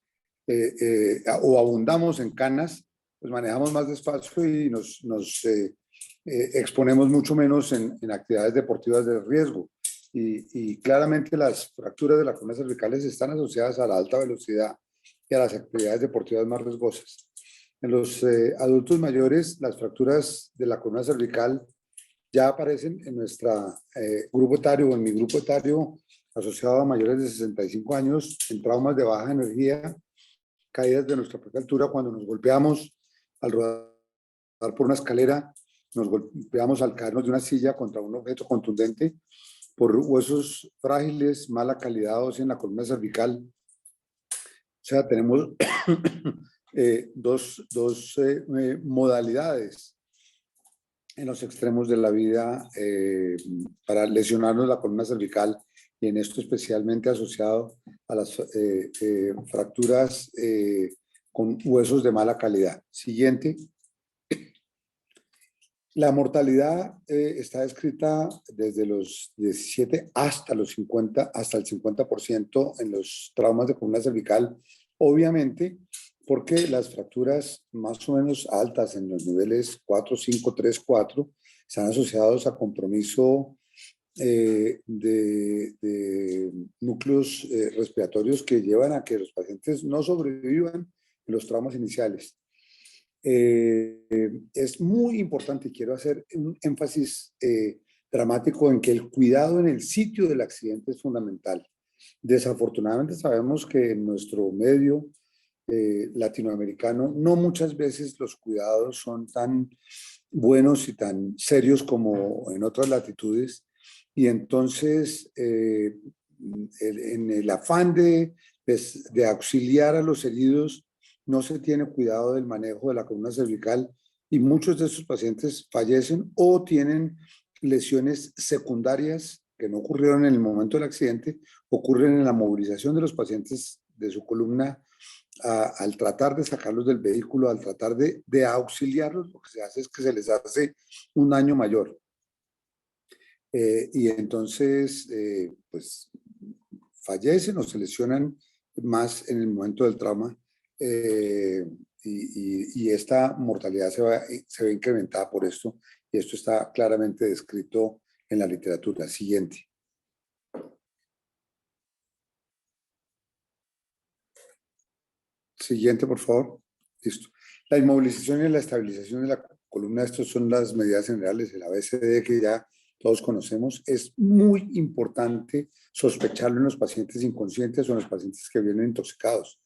o abundamos en canas, pues manejamos más despacio y nos exponemos mucho menos en actividades deportivas de riesgo. Y claramente las fracturas de la columna cervicales están asociadas a la alta velocidad y a las actividades deportivas más riesgosas. En los adultos mayores, las fracturas de la columna cervical ya aparecen en nuestro grupo etario o en mi grupo etario asociado a mayores de 65 años en traumas de baja energía, caídas de nuestra propia altura cuando nos golpeamos al rodar por una escalera, nos golpeamos al caernos de una silla contra un objeto contundente, por huesos frágiles, mala calidad ósea en la columna cervical. O sea, tenemos dos modalidades en los extremos de la vida para lesionarnos la columna cervical y en esto especialmente asociado a las fracturas con huesos de mala calidad. Siguiente. La mortalidad está descrita desde los 17 hasta los 50, hasta el 50% en los traumas de columna cervical, obviamente porque las fracturas más o menos altas en los niveles 4, 5, 3, 4 están asociados a compromiso de núcleos respiratorios que llevan a que los pacientes no sobrevivan en los traumas iniciales. Es muy importante y quiero hacer un énfasis dramático en que el cuidado en el sitio del accidente es fundamental. Desafortunadamente sabemos que en nuestro medio latinoamericano no muchas veces los cuidados son tan buenos y tan serios como en otras latitudes y entonces en el afán de auxiliar a los heridos no se tiene cuidado del manejo de la columna cervical y muchos de estos pacientes fallecen o tienen lesiones secundarias que no ocurrieron en el momento del accidente, ocurren en la movilización de los pacientes de su columna al tratar de sacarlos del vehículo, al tratar de auxiliarlos. Lo que se hace es que se les hace un daño mayor. Y entonces, pues, fallecen o se lesionan más en el momento del trauma, y esta mortalidad se ve incrementada por esto, y esto está claramente descrito en la literatura. Siguiente. Siguiente, por favor. Listo. La inmovilización y la estabilización de la columna, estas son las medidas generales del ABCD que ya todos conocemos. Es muy importante sospecharlo en los pacientes inconscientes o en los pacientes que vienen intoxicados.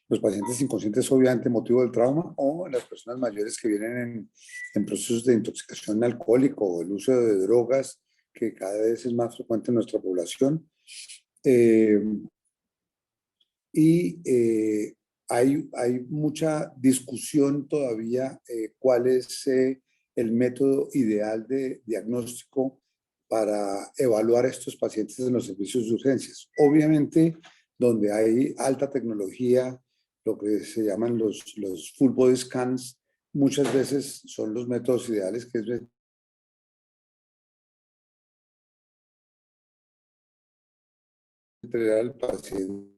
Los pacientes inconscientes, obviamente, motivo del trauma, o las personas mayores que vienen en procesos de intoxicación alcohólica o el uso de drogas, que cada vez es más frecuente en nuestra población. Hay mucha discusión todavía cuál es el método ideal de diagnóstico para evaluar a estos pacientes en los servicios de urgencias. Obviamente, donde hay alta tecnología, lo que se llaman los full body scans, muchas veces son los métodos ideales, que es entregar al paciente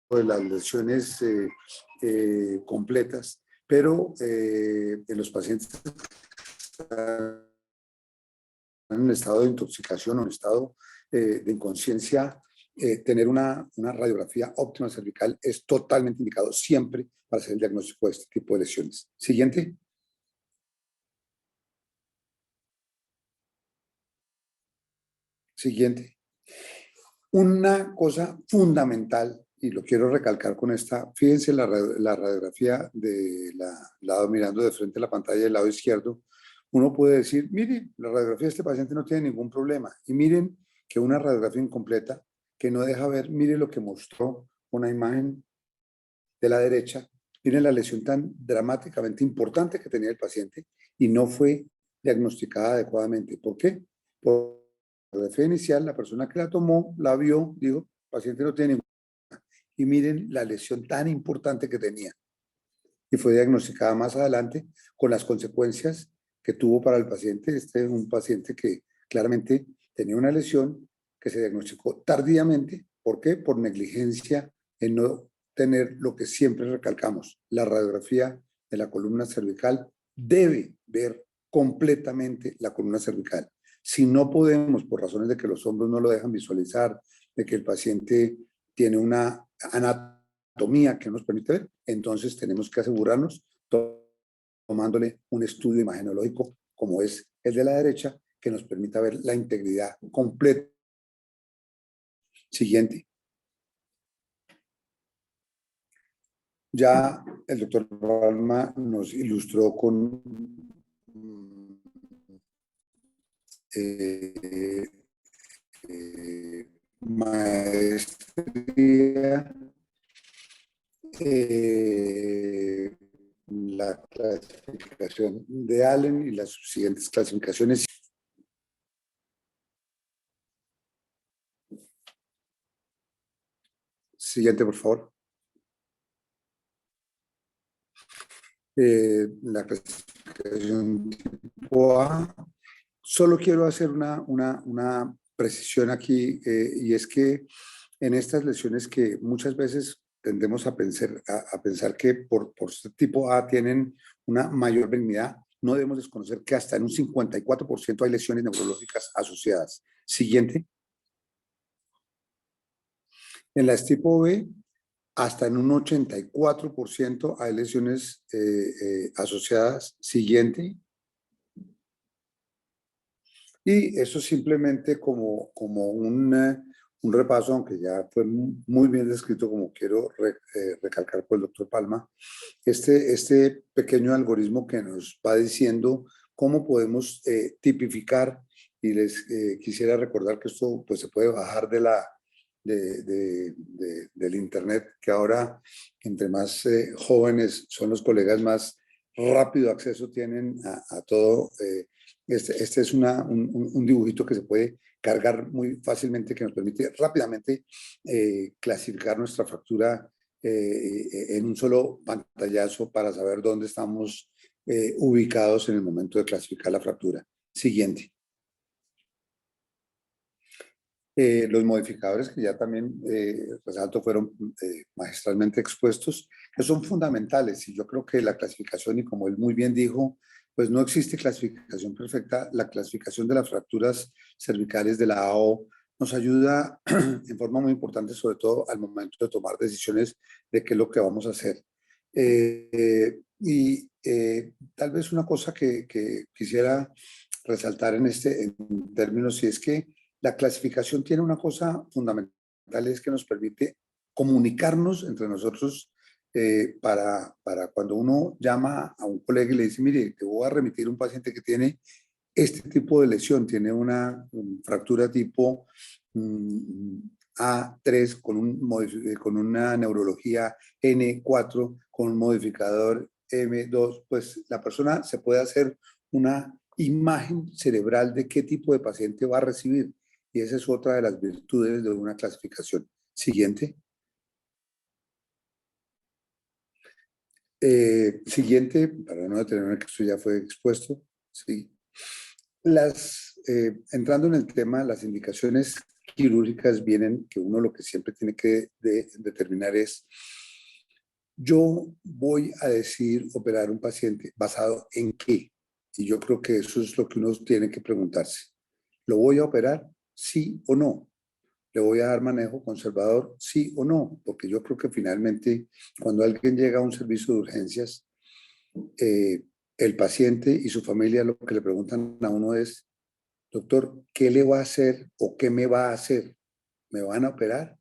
de las lesiones completas, pero en los pacientes que están en estado de intoxicación o en estado de inconsciencia, tener una radiografía óptima cervical es totalmente indicado siempre para hacer el diagnóstico de este tipo de lesiones. Siguiente. Siguiente. Una cosa fundamental, y lo quiero recalcar con esta, fíjense la radiografía del lado mirando de frente a la pantalla del lado izquierdo. Uno puede decir, miren, la radiografía de este paciente no tiene ningún problema. Y miren que una radiografía incompleta que no deja ver, miren lo que mostró una imagen de la derecha. Miren la lesión tan dramáticamente importante que tenía el paciente y no fue diagnosticada adecuadamente. ¿Por qué? Por la radiografía inicial, la persona que la tomó, la vio, dijo, el paciente no tiene ningún problema. Y miren la lesión tan importante que tenía. Y fue diagnosticada más adelante con las consecuencias que tuvo para el paciente. Este es un paciente que claramente tenía una lesión que se diagnosticó tardíamente. ¿Por qué? Por negligencia en no tener lo que siempre recalcamos. La radiografía de la columna cervical debe ver completamente la columna cervical. Si no podemos, por razones de que los hombros no lo dejan visualizar, de que el paciente tiene una anatomía que nos permite ver, entonces tenemos que asegurarnos tomándole un estudio imagenológico como es el de la derecha, que nos permita ver la integridad completa. Siguiente. Ya el doctor Palma nos ilustró con maestría la clasificación de Allen y las siguientes clasificaciones. Siguiente, por favor. La clasificación tipo A. Solo quiero hacer una precisión aquí, y es que en estas lesiones que muchas veces tendemos a pensar que por este tipo A tienen una mayor benignidad, no debemos desconocer que hasta en un 54% hay lesiones neurológicas asociadas. Siguiente. En las tipo B, hasta en un 84% hay lesiones asociadas. Siguiente. Y eso simplemente como un repaso, aunque ya fue muy bien descrito, como quiero recalcar por el doctor Palma, este pequeño algoritmo que nos va diciendo cómo podemos tipificar, y les quisiera recordar que esto pues, se puede bajar del internet, que ahora entre más jóvenes son los colegas, más rápido acceso tienen a todo Este es un dibujito que se puede cargar muy fácilmente, que nos permite rápidamente clasificar nuestra fractura en un solo pantallazo para saber dónde estamos ubicados en el momento de clasificar la fractura. Siguiente. Los modificadores que ya también resalto fueron magistralmente expuestos, que son fundamentales, y yo creo que la clasificación, y como él muy bien dijo, pues no existe clasificación perfecta. La clasificación de las fracturas cervicales de la AO nos ayuda en forma muy importante, sobre todo al momento de tomar decisiones de qué es lo que vamos a hacer. Tal vez una cosa que quisiera resaltar en términos, si es que la clasificación tiene una cosa fundamental, es que nos permite comunicarnos entre nosotros para cuando uno llama a un colega y le dice, mire, te voy a remitir un paciente que tiene este tipo de lesión, tiene una fractura tipo A3 con una neurología N4, con un modificador M2, pues la persona se puede hacer una imagen cerebral de qué tipo de paciente va a recibir. Y esa es otra de las virtudes de una clasificación. Siguiente. Siguiente, para no detenerme que esto ya fue expuesto. Sí. Entrando en el tema, las indicaciones quirúrgicas vienen, que uno lo que siempre tiene que determinar es, yo voy a decidir operar un paciente basado en qué. Y yo creo que eso es lo que uno tiene que preguntarse. ¿Lo voy a operar? ¿Sí o no? ¿Le voy a dar manejo conservador? ¿Sí o no? Porque yo creo que finalmente cuando alguien llega a un servicio de urgencias, el paciente y su familia lo que le preguntan a uno es, doctor, ¿qué le va a hacer o qué me va a hacer? ¿Me van a operar?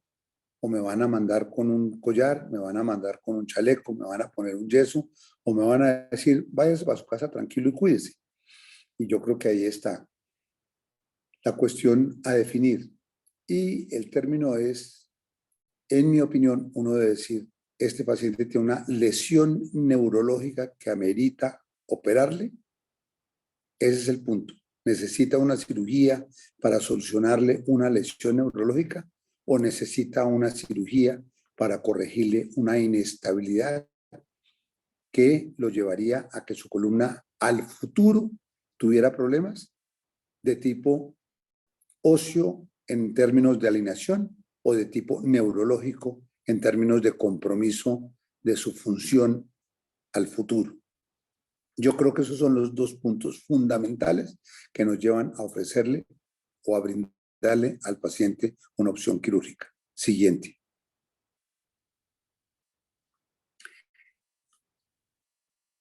¿O me van a mandar con un collar? ¿Me van a mandar con un chaleco? ¿Me van a poner un yeso? ¿O me van a decir, váyase para su casa tranquilo y cuídese? Y yo creo que ahí está la cuestión a definir. Y el término es, en mi opinión, uno debe decir, este paciente tiene una lesión neurológica que amerita operarle. Ese es el punto. ¿Necesita una cirugía para solucionarle una lesión neurológica o necesita una cirugía para corregirle una inestabilidad que lo llevaría a que su columna al futuro tuviera problemas de tipo óseo en términos de alineación o de tipo neurológico en términos de compromiso de su función al futuro? Yo creo que esos son los dos puntos fundamentales que nos llevan a ofrecerle o a brindarle al paciente una opción quirúrgica. Siguiente.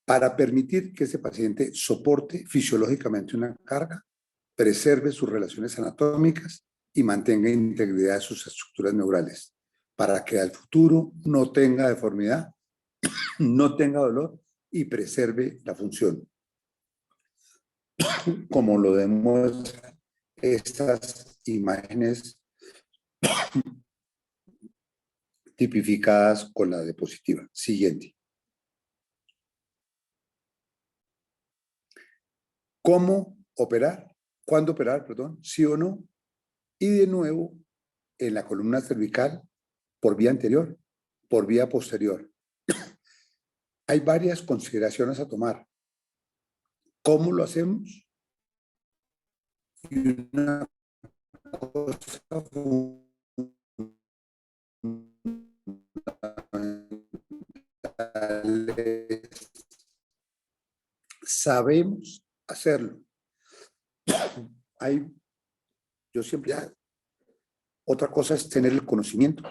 Para permitir que ese paciente soporte fisiológicamente una carga, preserve sus relaciones anatómicas y mantenga integridad de sus estructuras neurales, para que al futuro no tenga deformidad, no tenga dolor y preserve la función, como lo demuestran estas imágenes tipificadas con la diapositiva. Siguiente. ¿Cómo operar? ¿Cuándo operar? Perdón, sí o no. Y de nuevo, en la columna cervical, por vía anterior, por vía posterior. Hay varias consideraciones a tomar. ¿Cómo lo hacemos? Y una cosa sabemos hacerlo. Yo siempre, otra cosa es tener el conocimiento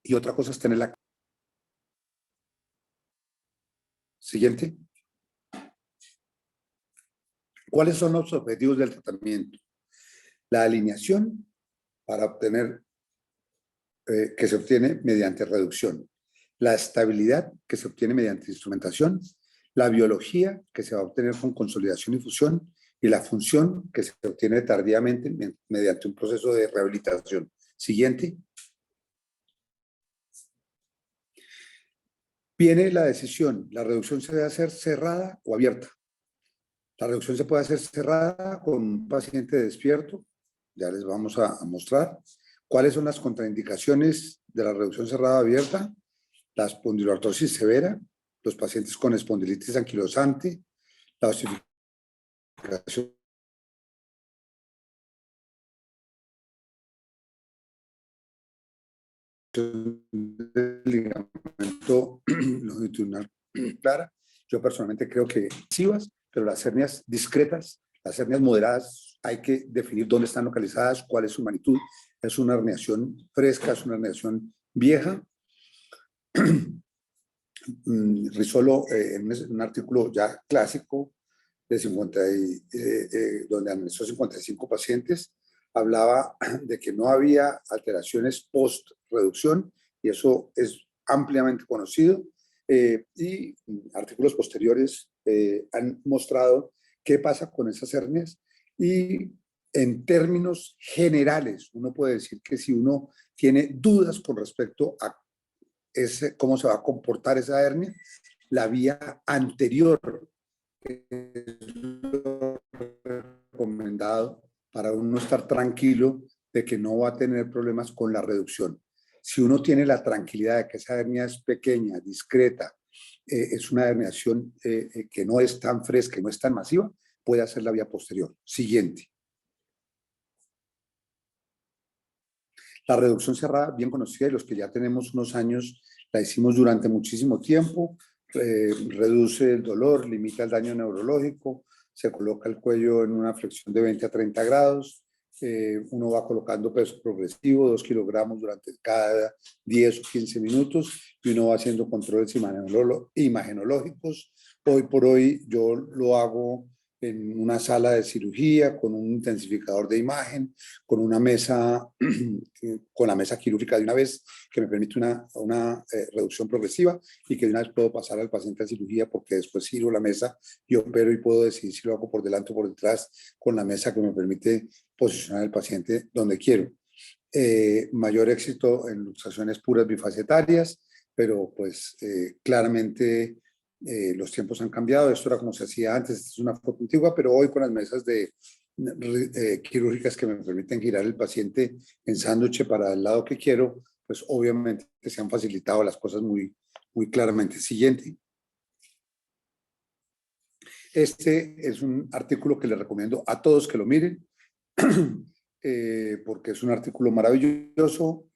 y otra cosa es tener la... Siguiente. ¿Cuáles son los objetivos del tratamiento? La alineación para obtener, que se obtiene mediante reducción. La estabilidad que se obtiene mediante instrumentación. La biología que se va a obtener con consolidación y fusión. Y la función que se obtiene tardíamente mediante un proceso de rehabilitación. Siguiente. Viene la decisión. ¿La reducción se debe hacer cerrada o abierta? La reducción se puede hacer cerrada con un paciente despierto. Ya les vamos a mostrar cuáles son las contraindicaciones de la reducción cerrada abierta. La espondiloartrosis severa, los pacientes con espondilitis anquilosante, la osificación del ligamento longitudinal clara. Yo personalmente creo que masivas, pero las hernias discretas, las hernias moderadas, hay que definir dónde están localizadas, cuál es su magnitud. Es una herniación fresca, es una herniación vieja. Risolo, en un artículo ya clásico de 50 donde analizó 55 pacientes, hablaba de que no había alteraciones post-reducción, y eso es ampliamente conocido, y artículos posteriores han mostrado qué pasa con esas hernias, y en términos generales uno puede decir que si uno tiene dudas con respecto a cómo se va a comportar esa hernia, la vía anterior es lo recomendado para uno estar tranquilo de que no va a tener problemas con la reducción. Si uno tiene la tranquilidad de que esa hernia es pequeña, discreta, es una herniación que no es tan fresca, no es tan masiva, puede hacer la vía posterior. Siguiente. La reducción cerrada, bien conocida, y los que ya tenemos unos años, la hicimos durante muchísimo tiempo. Reduce el dolor, limita el daño neurológico, se coloca el cuello en una flexión de 20 a 30 grados, uno va colocando peso progresivo, 2 kilogramos durante cada 10 o 15 minutos, y uno va haciendo controles imagenológicos. Hoy por hoy yo lo hago en una sala de cirugía con un intensificador de imagen, con una mesa, con la mesa quirúrgica de una vez, que me permite una reducción progresiva, y que de una vez puedo pasar al paciente a cirugía, porque después giro la mesa y opero, y puedo decidir si lo hago por delante o por detrás, con la mesa que me permite posicionar al paciente donde quiero. Mayor éxito en luxaciones puras bifacetarias, pero pues claramente los tiempos han cambiado. Esto era como se hacía antes, esta es una foto antigua, pero hoy con las mesas quirúrgicas que me permiten girar el paciente en sándwich para el lado que quiero, pues obviamente se han facilitado las cosas muy claramente. Siguiente. Este es un artículo que les recomiendo a todos que lo miren, porque es un artículo maravilloso,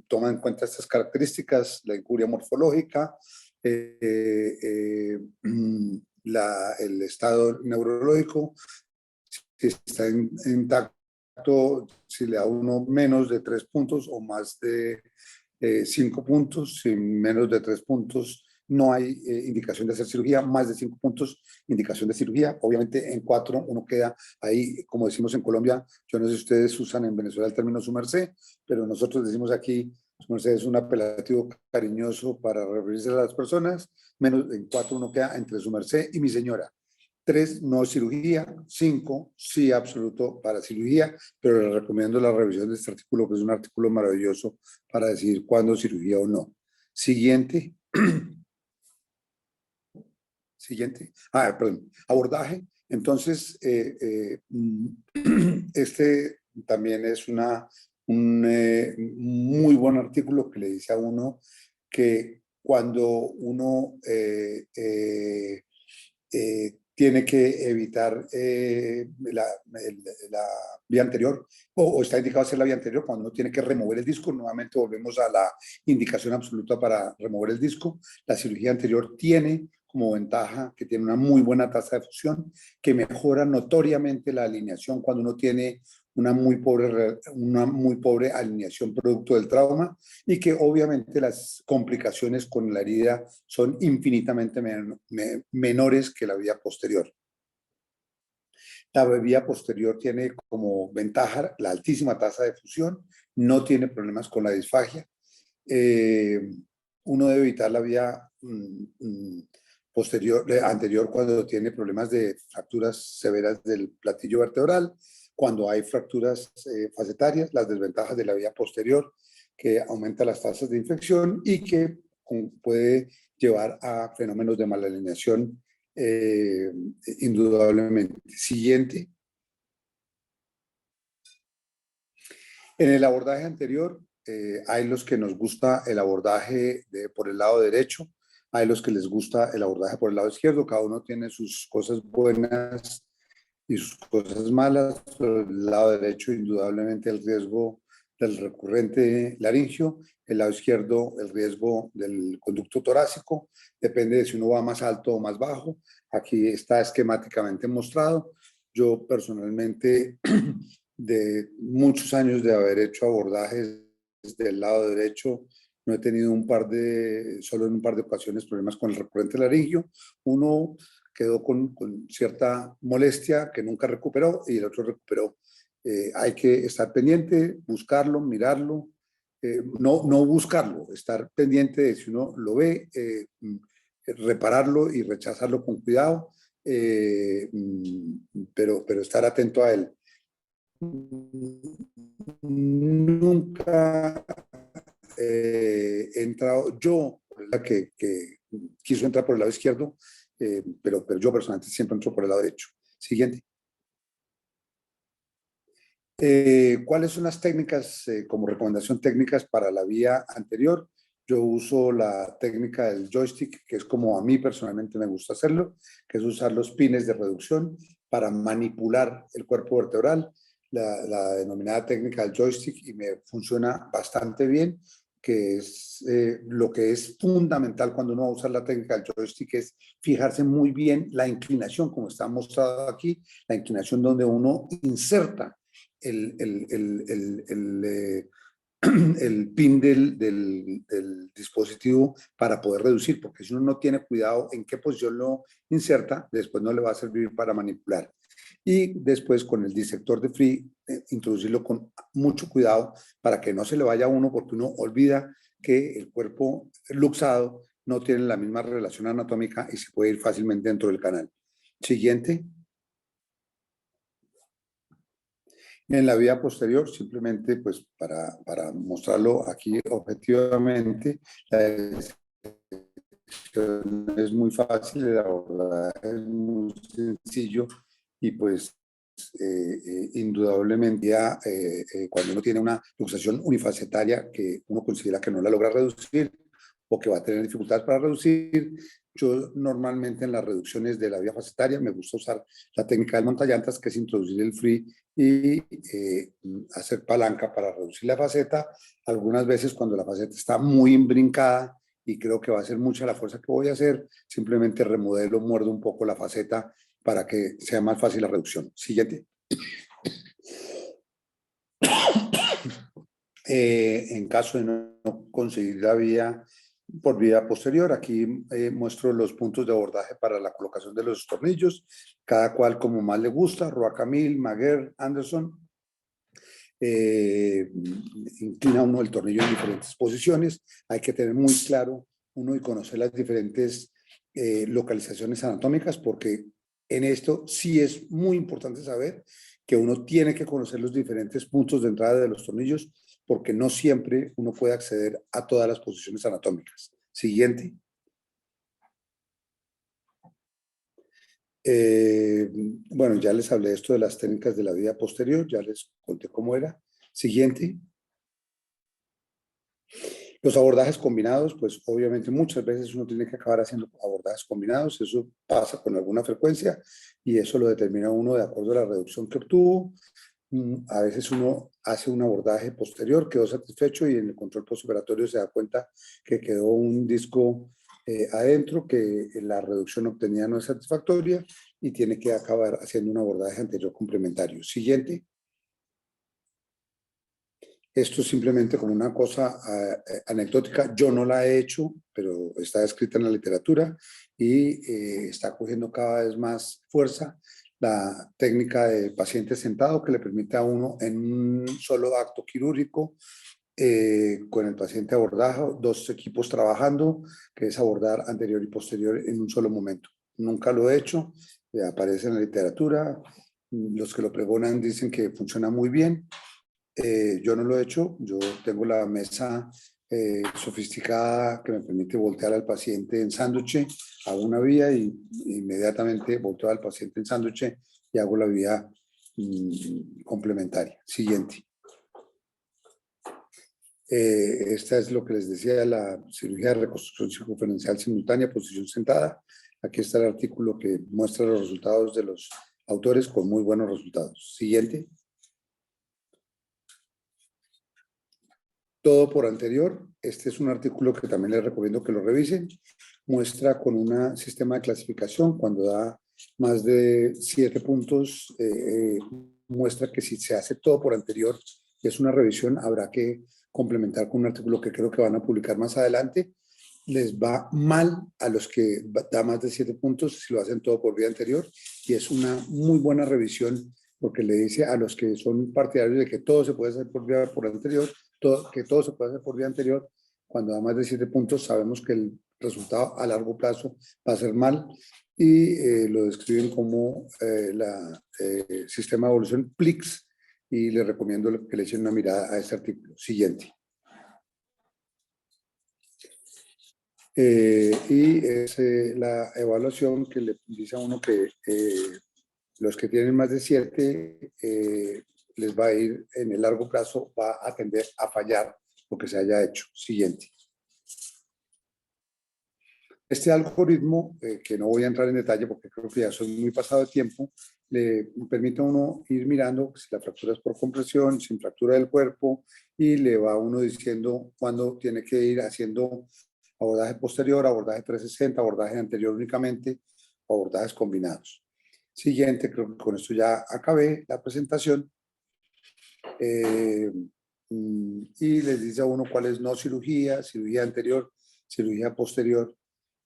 toma en cuenta estas características: la incuria morfológica, el estado neurológico, si está intacto, si le da uno menos de 3 puntos o más de 5 puntos, si menos de 3 puntos no hay indicación de hacer cirugía, más de 5 puntos, indicación de cirugía. Obviamente en 4 uno queda ahí, como decimos en Colombia, yo no sé si ustedes usan en Venezuela el término su merced, pero nosotros decimos aquí, su merced es un apelativo cariñoso para referirse a las personas. Menos en 4 uno queda entre su merced y mi señora. 3, no cirugía. 5, sí absoluto para cirugía, pero les recomiendo la revisión de este artículo, que es un artículo maravilloso para decidir cuándo cirugía o no. Siguiente. Siguiente. Perdón. Abordaje. Entonces, este también es un muy buen artículo que le dice a uno que cuando uno tiene que evitar la vía anterior, o está indicado hacer la vía anterior, cuando uno tiene que remover el disco. Nuevamente volvemos a la indicación absoluta para remover el disco. La cirugía anterior tiene como ventaja que tiene una muy buena tasa de fusión, que mejora notoriamente la alineación cuando uno tiene una muy pobre alineación producto del trauma, y que obviamente las complicaciones con la herida son infinitamente menores que la vía posterior. La vía posterior tiene como ventaja la altísima tasa de fusión, no tiene problemas con la disfagia. Uno debe evitar la vía anterior cuando tiene problemas de fracturas severas del platillo vertebral, cuando hay fracturas facetarias. Las desventajas de la vía posterior, que aumenta las tasas de infección y que puede llevar a fenómenos de malalineación indudablemente. Siguiente. En el abordaje anterior, hay los que nos gusta el abordaje por el lado derecho, hay los que les gusta el abordaje por el lado izquierdo, cada uno tiene sus cosas buenas y sus cosas malas. Por el lado derecho, indudablemente, el riesgo del recurrente laringio, el lado izquierdo, el riesgo del conducto torácico, depende de si uno va más alto o más bajo. Aquí está esquemáticamente mostrado. Yo personalmente, de muchos años de haber hecho abordajes del lado derecho, no he tenido solo en un par de ocasiones, problemas con el recurrente laringio. Uno quedó con cierta molestia que nunca recuperó y el otro recuperó. Hay que estar pendiente, buscarlo, mirarlo, no buscarlo, estar pendiente de si uno lo ve, repararlo y rechazarlo con cuidado, pero estar atento a él. Nunca he entrado, yo, que quiso entrar por el lado izquierdo, pero yo personalmente siempre entro por el lado derecho. Siguiente. ¿Cuáles son las técnicas, como recomendación técnicas para la vía anterior? Yo uso la técnica del joystick, que es como a mí personalmente me gusta hacerlo, que es usar los pines de reducción para manipular el cuerpo vertebral, la denominada técnica del joystick, y me funciona bastante bien, que es lo que es fundamental cuando uno va a usar la técnica del joystick, es fijarse muy bien la inclinación, como está mostrado aquí, la inclinación donde uno inserta el pin del dispositivo para poder reducir, porque si uno no tiene cuidado en qué posición lo inserta, después no le va a servir para manipular. Y después con el disector de Free, introducirlo con mucho cuidado para que no se le vaya a uno, porque uno olvida que el cuerpo luxado no tiene la misma relación anatómica y se puede ir fácilmente dentro del canal. Siguiente. En la vía posterior, simplemente pues para mostrarlo aquí objetivamente, la es muy fácil, el abordaje es muy sencillo y pues indudablemente cuando uno tiene una luxación unifacetaria que uno considera que no la logra reducir o que va a tener dificultades para reducir, yo normalmente en las reducciones de la vía facetaria me gusta usar la técnica del montallantas, que es introducir el free y hacer palanca para reducir la faceta. Algunas veces cuando la faceta está muy imbrincada y creo que va a ser mucha la fuerza que voy a hacer, simplemente remodelo, muerdo un poco la faceta para que sea más fácil la reducción. Siguiente. En caso de no conseguir la vía por vía posterior, aquí muestro los puntos de abordaje para la colocación de los tornillos, cada cual como más le gusta, Roa Camille, Maguer, Anderson. Inclina uno el tornillo en diferentes posiciones, hay que tener muy claro uno y conocer las diferentes localizaciones anatómicas, porque en esto sí es muy importante saber que uno tiene que conocer los diferentes puntos de entrada de los tornillos, porque no siempre uno puede acceder a todas las posiciones anatómicas. Siguiente. Bueno, ya les hablé de esto de las técnicas de la vía posterior, ya les conté cómo era. Siguiente. Los abordajes combinados, pues obviamente muchas veces uno tiene que acabar haciendo abordajes combinados, eso pasa con alguna frecuencia y eso lo determina uno de acuerdo a la reducción que obtuvo. A veces uno hace un abordaje posterior, quedó satisfecho y en el control postoperatorio se da cuenta que quedó un disco adentro, que la reducción obtenida no es satisfactoria y tiene que acabar haciendo un abordaje anterior complementario. Siguiente. Esto es simplemente como una cosa anecdótica. Yo no la he hecho, pero está escrita en la literatura y está cogiendo cada vez más fuerza la técnica de paciente sentado, que le permite a uno en un solo acto quirúrgico, con el paciente abordado, dos equipos trabajando, que es abordar anterior y posterior en un solo momento. Nunca lo he hecho, aparece en la literatura, los que lo pregonan dicen que funciona muy bien. Yo no lo he hecho, yo tengo la mesa sofisticada que me permite voltear al paciente en sándwich, hago una vía y inmediatamente volteo al paciente en sándwich y hago la vía complementaria. Siguiente. Esta es lo que les decía, la cirugía de reconstrucción circunferencial simultánea, posición sentada. Aquí está el artículo que muestra los resultados de los autores con muy buenos resultados. Siguiente. Todo por anterior. Este es un artículo que también les recomiendo que lo revisen. Muestra con un sistema de clasificación, cuando da más de 7 puntos, muestra que si se hace todo por anterior y es una revisión, habrá que complementar con un artículo que creo que van a publicar más adelante. Les va mal a los que da más de 7 puntos si lo hacen todo por vía anterior, y es una muy buena revisión porque le dice a los que son partidarios de que todo se puede hacer por vía por anterior, que todo se puede hacer por vía anterior, cuando da más de 7 puntos sabemos que el resultado a largo plazo va a ser mal, y lo describen como sistema de evolución PLIX, y les recomiendo que le echen una mirada a este artículo. Siguiente. Y es la evaluación que le dice a uno que los que tienen más de 7 les va a ir en el largo plazo, va a tender a fallar lo que se haya hecho. Siguiente. Este algoritmo, que no voy a entrar en detalle porque creo que ya soy muy pasado de tiempo, le permite a uno ir mirando si la fractura es por compresión, sin fractura del cuerpo, y le va a uno diciendo cuándo tiene que ir haciendo abordaje posterior, abordaje 360, abordaje anterior únicamente, o abordajes combinados. Siguiente, creo que con esto ya acabé la presentación. Y les dice a uno cuál es no cirugía, cirugía anterior, cirugía posterior,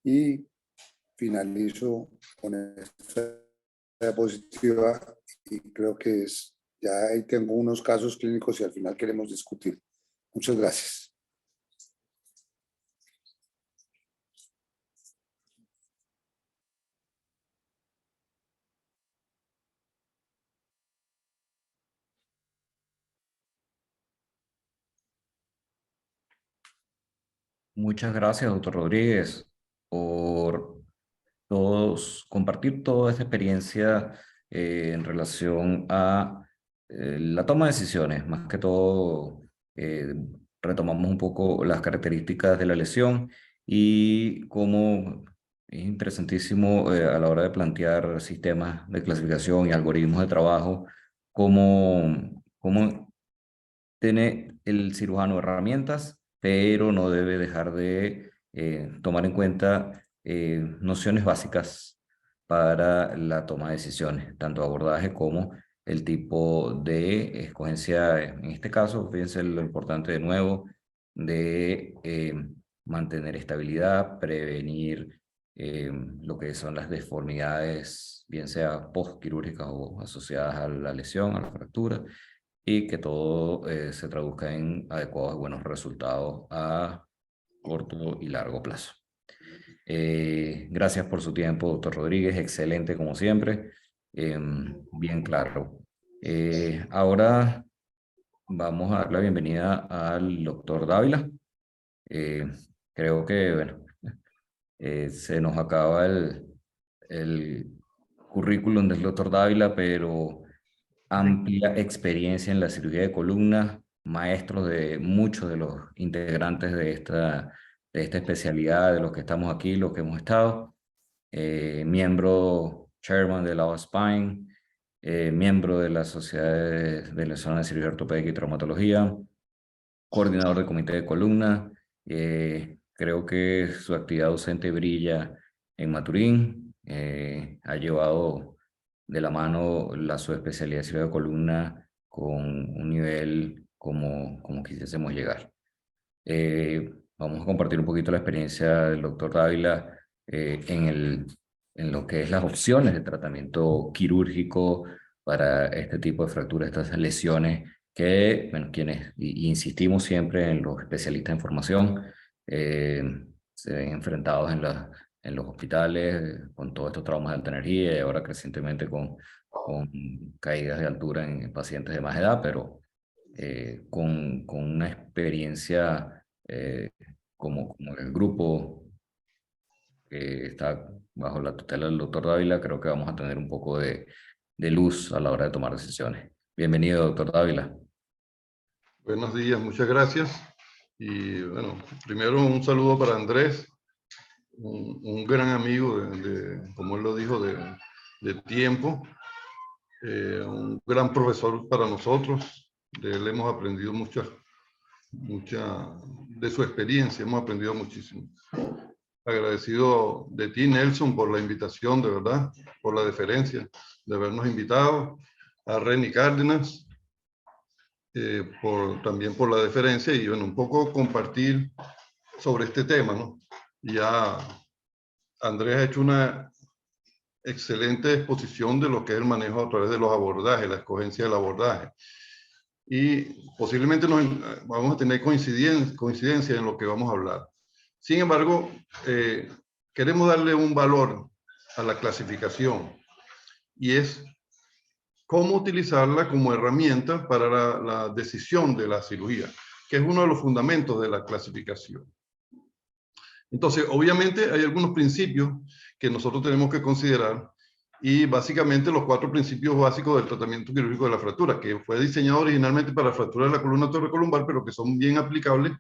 y finalizo con esta diapositiva, y creo que ya ahí tengo unos casos clínicos y al final queremos discutir. Muchas gracias. Muchas gracias, doctor Rodríguez, por compartir toda esta experiencia en relación a la toma de decisiones. Más que todo, retomamos un poco las características de la lesión y cómo es interesantísimo a la hora de plantear sistemas de clasificación y algoritmos de trabajo, cómo tiene el cirujano herramientas, pero no debe dejar de tomar en cuenta nociones básicas para la toma de decisiones, tanto abordaje como el tipo de escogencia. En este caso, fíjense lo importante de nuevo de mantener estabilidad, prevenir lo que son las deformidades, bien sea postquirúrgicas o asociadas a la lesión, a la fractura, y que todo se traduzca en adecuados y buenos resultados a corto y largo plazo. Gracias por su tiempo, doctor Rodríguez, excelente como siempre, bien claro. Ahora vamos a dar la bienvenida al doctor Dávila. Creo que, bueno, se nos acaba el currículum del doctor Dávila, pero amplia experiencia en la cirugía de columna, maestros de muchos de los integrantes de esta especialidad, de los que estamos aquí, los que hemos estado, miembro chairman de la OSPINE, miembro de la Sociedad de la Zona de Cirugía Ortopédica y Traumatología, coordinador del comité de columna. Creo que su actividad docente brilla en Maturín. Ha llevado de la mano la subespecialidad de cirugía de columna con un nivel como quisiésemos llegar. Vamos a compartir un poquito la experiencia del doctor Dávila en lo que es las opciones de tratamiento quirúrgico para este tipo de fracturas, estas lesiones que, bueno, quienes insistimos siempre en los especialistas en formación, se ven enfrentados en los hospitales con todos estos traumas de alta energía y ahora recientemente con caídas de altura en pacientes de más edad, pero con una experiencia como el grupo que está bajo la tutela del doctor Dávila, creo que vamos a tener un poco de luz a la hora de tomar decisiones. Bienvenido, doctor Dávila. Buenos días, muchas gracias. Y bueno, primero un saludo para Andrés, un gran amigo, como él lo dijo, de tiempo, un gran profesor para nosotros. De él hemos aprendido mucha de su experiencia, hemos aprendido muchísimo. Agradecido de ti, Nelson, por la invitación, de verdad, por la deferencia de habernos invitado, a Reni Cárdenas, también por la deferencia y bueno, un poco compartir sobre este tema, ¿no? Ya Andrés ha hecho una excelente exposición de lo que es el manejo a través de los abordajes, la escogencia del abordaje. Y posiblemente vamos a tener coincidencia en lo que vamos a hablar. Sin embargo, queremos darle un valor a la clasificación y es cómo utilizarla como herramienta para la decisión de la cirugía, que es uno de los fundamentos de la clasificación. Entonces, obviamente hay algunos principios que nosotros tenemos que considerar y básicamente los 4 principios básicos del tratamiento quirúrgico de la fractura, que fue diseñado originalmente para la fractura de la columna torrecolumbar, pero que son bien aplicables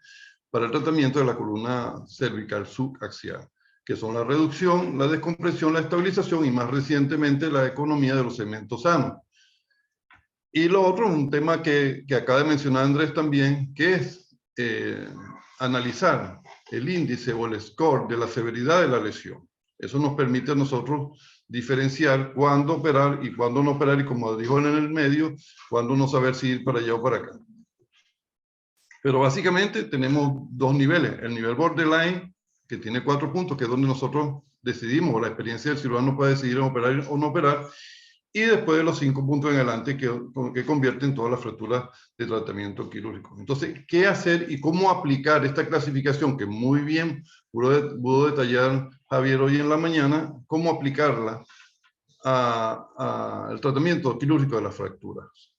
para el tratamiento de la columna cervical subaxial, que son la reducción, la descompresión, la estabilización y más recientemente la economía de los segmentos sanos. Y lo otro, un tema que acaba de mencionar Andrés también, que es analizar el índice o el score de la severidad de la lesión. Eso nos permite a nosotros diferenciar cuándo operar y cuándo no operar, y como dijo en el medio, cuándo no saber si ir para allá o para acá. Pero básicamente tenemos 2 niveles. El nivel borderline, que tiene 4 puntos, que es donde nosotros decidimos, o la experiencia del cirujano puede decidir en operar o no operar, y después de los 5 puntos en adelante que convierten todas las fracturas de tratamiento quirúrgico. Entonces, ¿qué hacer y cómo aplicar esta clasificación que muy bien pudo detallar Javier hoy en la mañana, cómo aplicarla al tratamiento quirúrgico de las fracturas?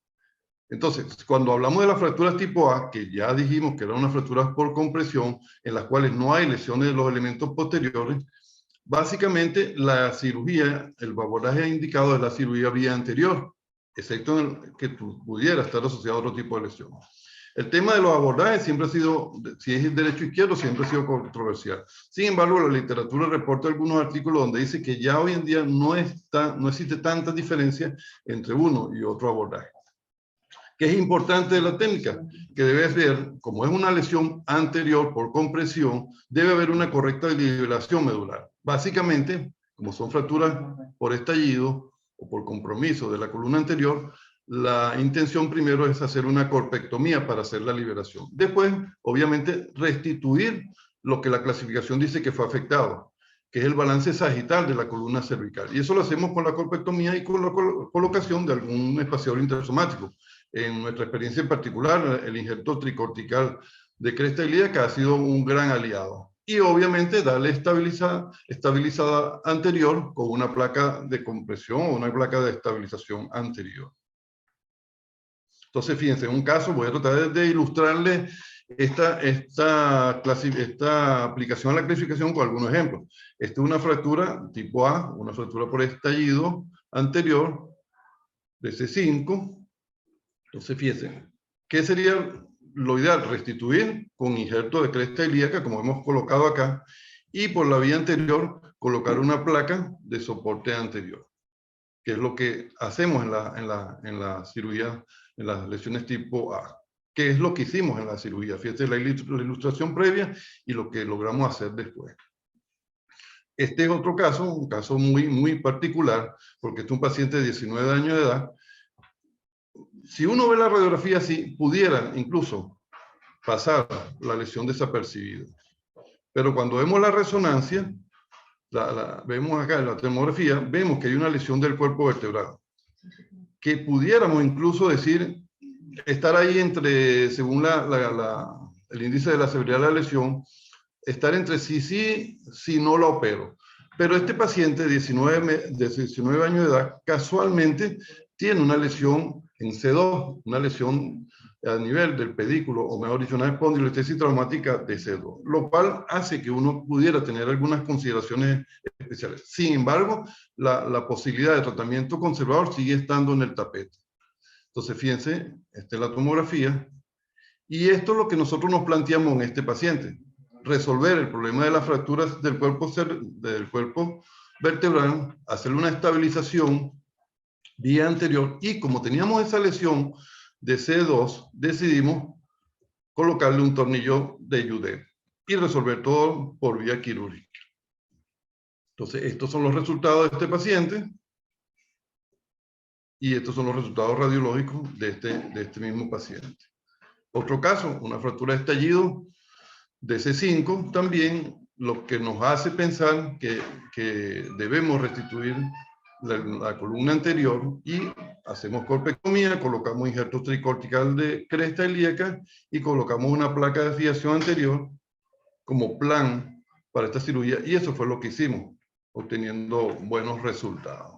Entonces, cuando hablamos de las fracturas tipo A, que ya dijimos que eran unas fracturas por compresión, en las cuales no hay lesiones de los elementos posteriores, básicamente la cirugía, el abordaje indicado es la cirugía vía anterior, excepto en el que pudiera estar asociado a otro tipo de lesión. El tema de los abordajes siempre ha sido, si es derecho o izquierdo, siempre ha sido controversial. Sin embargo, la literatura reporta algunos artículos donde dice que ya hoy en día no existe tanta diferencia entre uno y otro abordaje. ¿Qué es importante de la técnica? Que debes ver, como es una lesión anterior por compresión, debe haber una correcta liberación medular. Básicamente, como son fracturas por estallido o por compromiso de la columna anterior, la intención primero es hacer una corpectomía para hacer la liberación. Después, obviamente, restituir lo que la clasificación dice que fue afectado, que es el balance sagital de la columna cervical. Y eso lo hacemos con la corpectomía y con la colocación de algún espaciador intersomático. En nuestra experiencia en particular, el injerto tricortical de cresta ilíaca ha sido un gran aliado. Y obviamente darle estabilizada anterior con una placa de compresión o una placa de estabilización anterior. Entonces, fíjense, en un caso voy a tratar de ilustrarle esta aplicación a la clasificación con algunos ejemplos. Esta es una fractura tipo A, una fractura por estallido anterior de C5. Entonces, fíjense, ¿qué sería lo ideal? Restituir con injerto de cresta ilíaca, como hemos colocado acá, y por la vía anterior colocar una placa de soporte anterior, que es lo que hacemos en la cirugía, en las lesiones tipo A, que es lo que hicimos en la cirugía. Fíjense la ilustración previa y lo que logramos hacer después. Este es otro caso, un caso muy, muy particular, porque este es un paciente de 19 años de edad. Si uno ve la radiografía así, pudiera incluso pasar la lesión desapercibida. Pero cuando vemos la resonancia, vemos acá en la tomografía, vemos que hay una lesión del cuerpo vertebral. Que pudiéramos incluso decir, estar ahí entre, según el índice de la severidad de la lesión, estar entre sí, no la opero. Pero este paciente de 19 años de edad, casualmente, tiene una lesión en C2, una lesión a nivel del pedículo, o mejor dicho, una espondilolisthesis traumática de C2, lo cual hace que uno pudiera tener algunas consideraciones especiales. Sin embargo, la posibilidad de tratamiento conservador sigue estando en el tapete. Entonces, fíjense, esta es la tomografía, y esto es lo que nosotros nos planteamos en este paciente: resolver el problema de las fracturas del cuerpo vertebral, hacerle una estabilización vía anterior, y como teníamos esa lesión de C2, decidimos colocarle un tornillo de Judet y resolver todo por vía quirúrgica. Entonces, estos son los resultados de este paciente, y estos son los resultados radiológicos de este mismo paciente. Otro caso, una fractura de estallido de C5, también, lo que nos hace pensar que debemos restituir la columna anterior, y hacemos corpectomía, colocamos injerto tricortical de cresta ilíaca y colocamos una placa de fijación anterior como plan para esta cirugía, y eso fue lo que hicimos, obteniendo buenos resultados.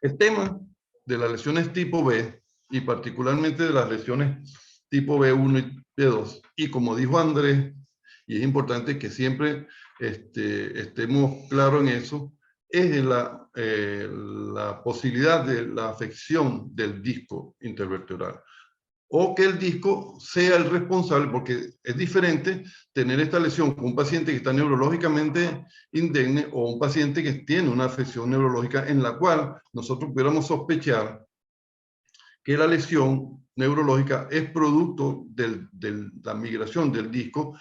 El tema de las lesiones tipo B, y particularmente de las lesiones tipo B1 y B2, y como dijo Andrés, y es importante que siempre estemos claros en eso, es la posibilidad de la afección del disco intervertebral, o que el disco sea el responsable, porque es diferente tener esta lesión con un paciente que está neurológicamente indemne, o un paciente que tiene una afección neurológica en la cual nosotros pudiéramos sospechar que la lesión neurológica es producto de la migración del disco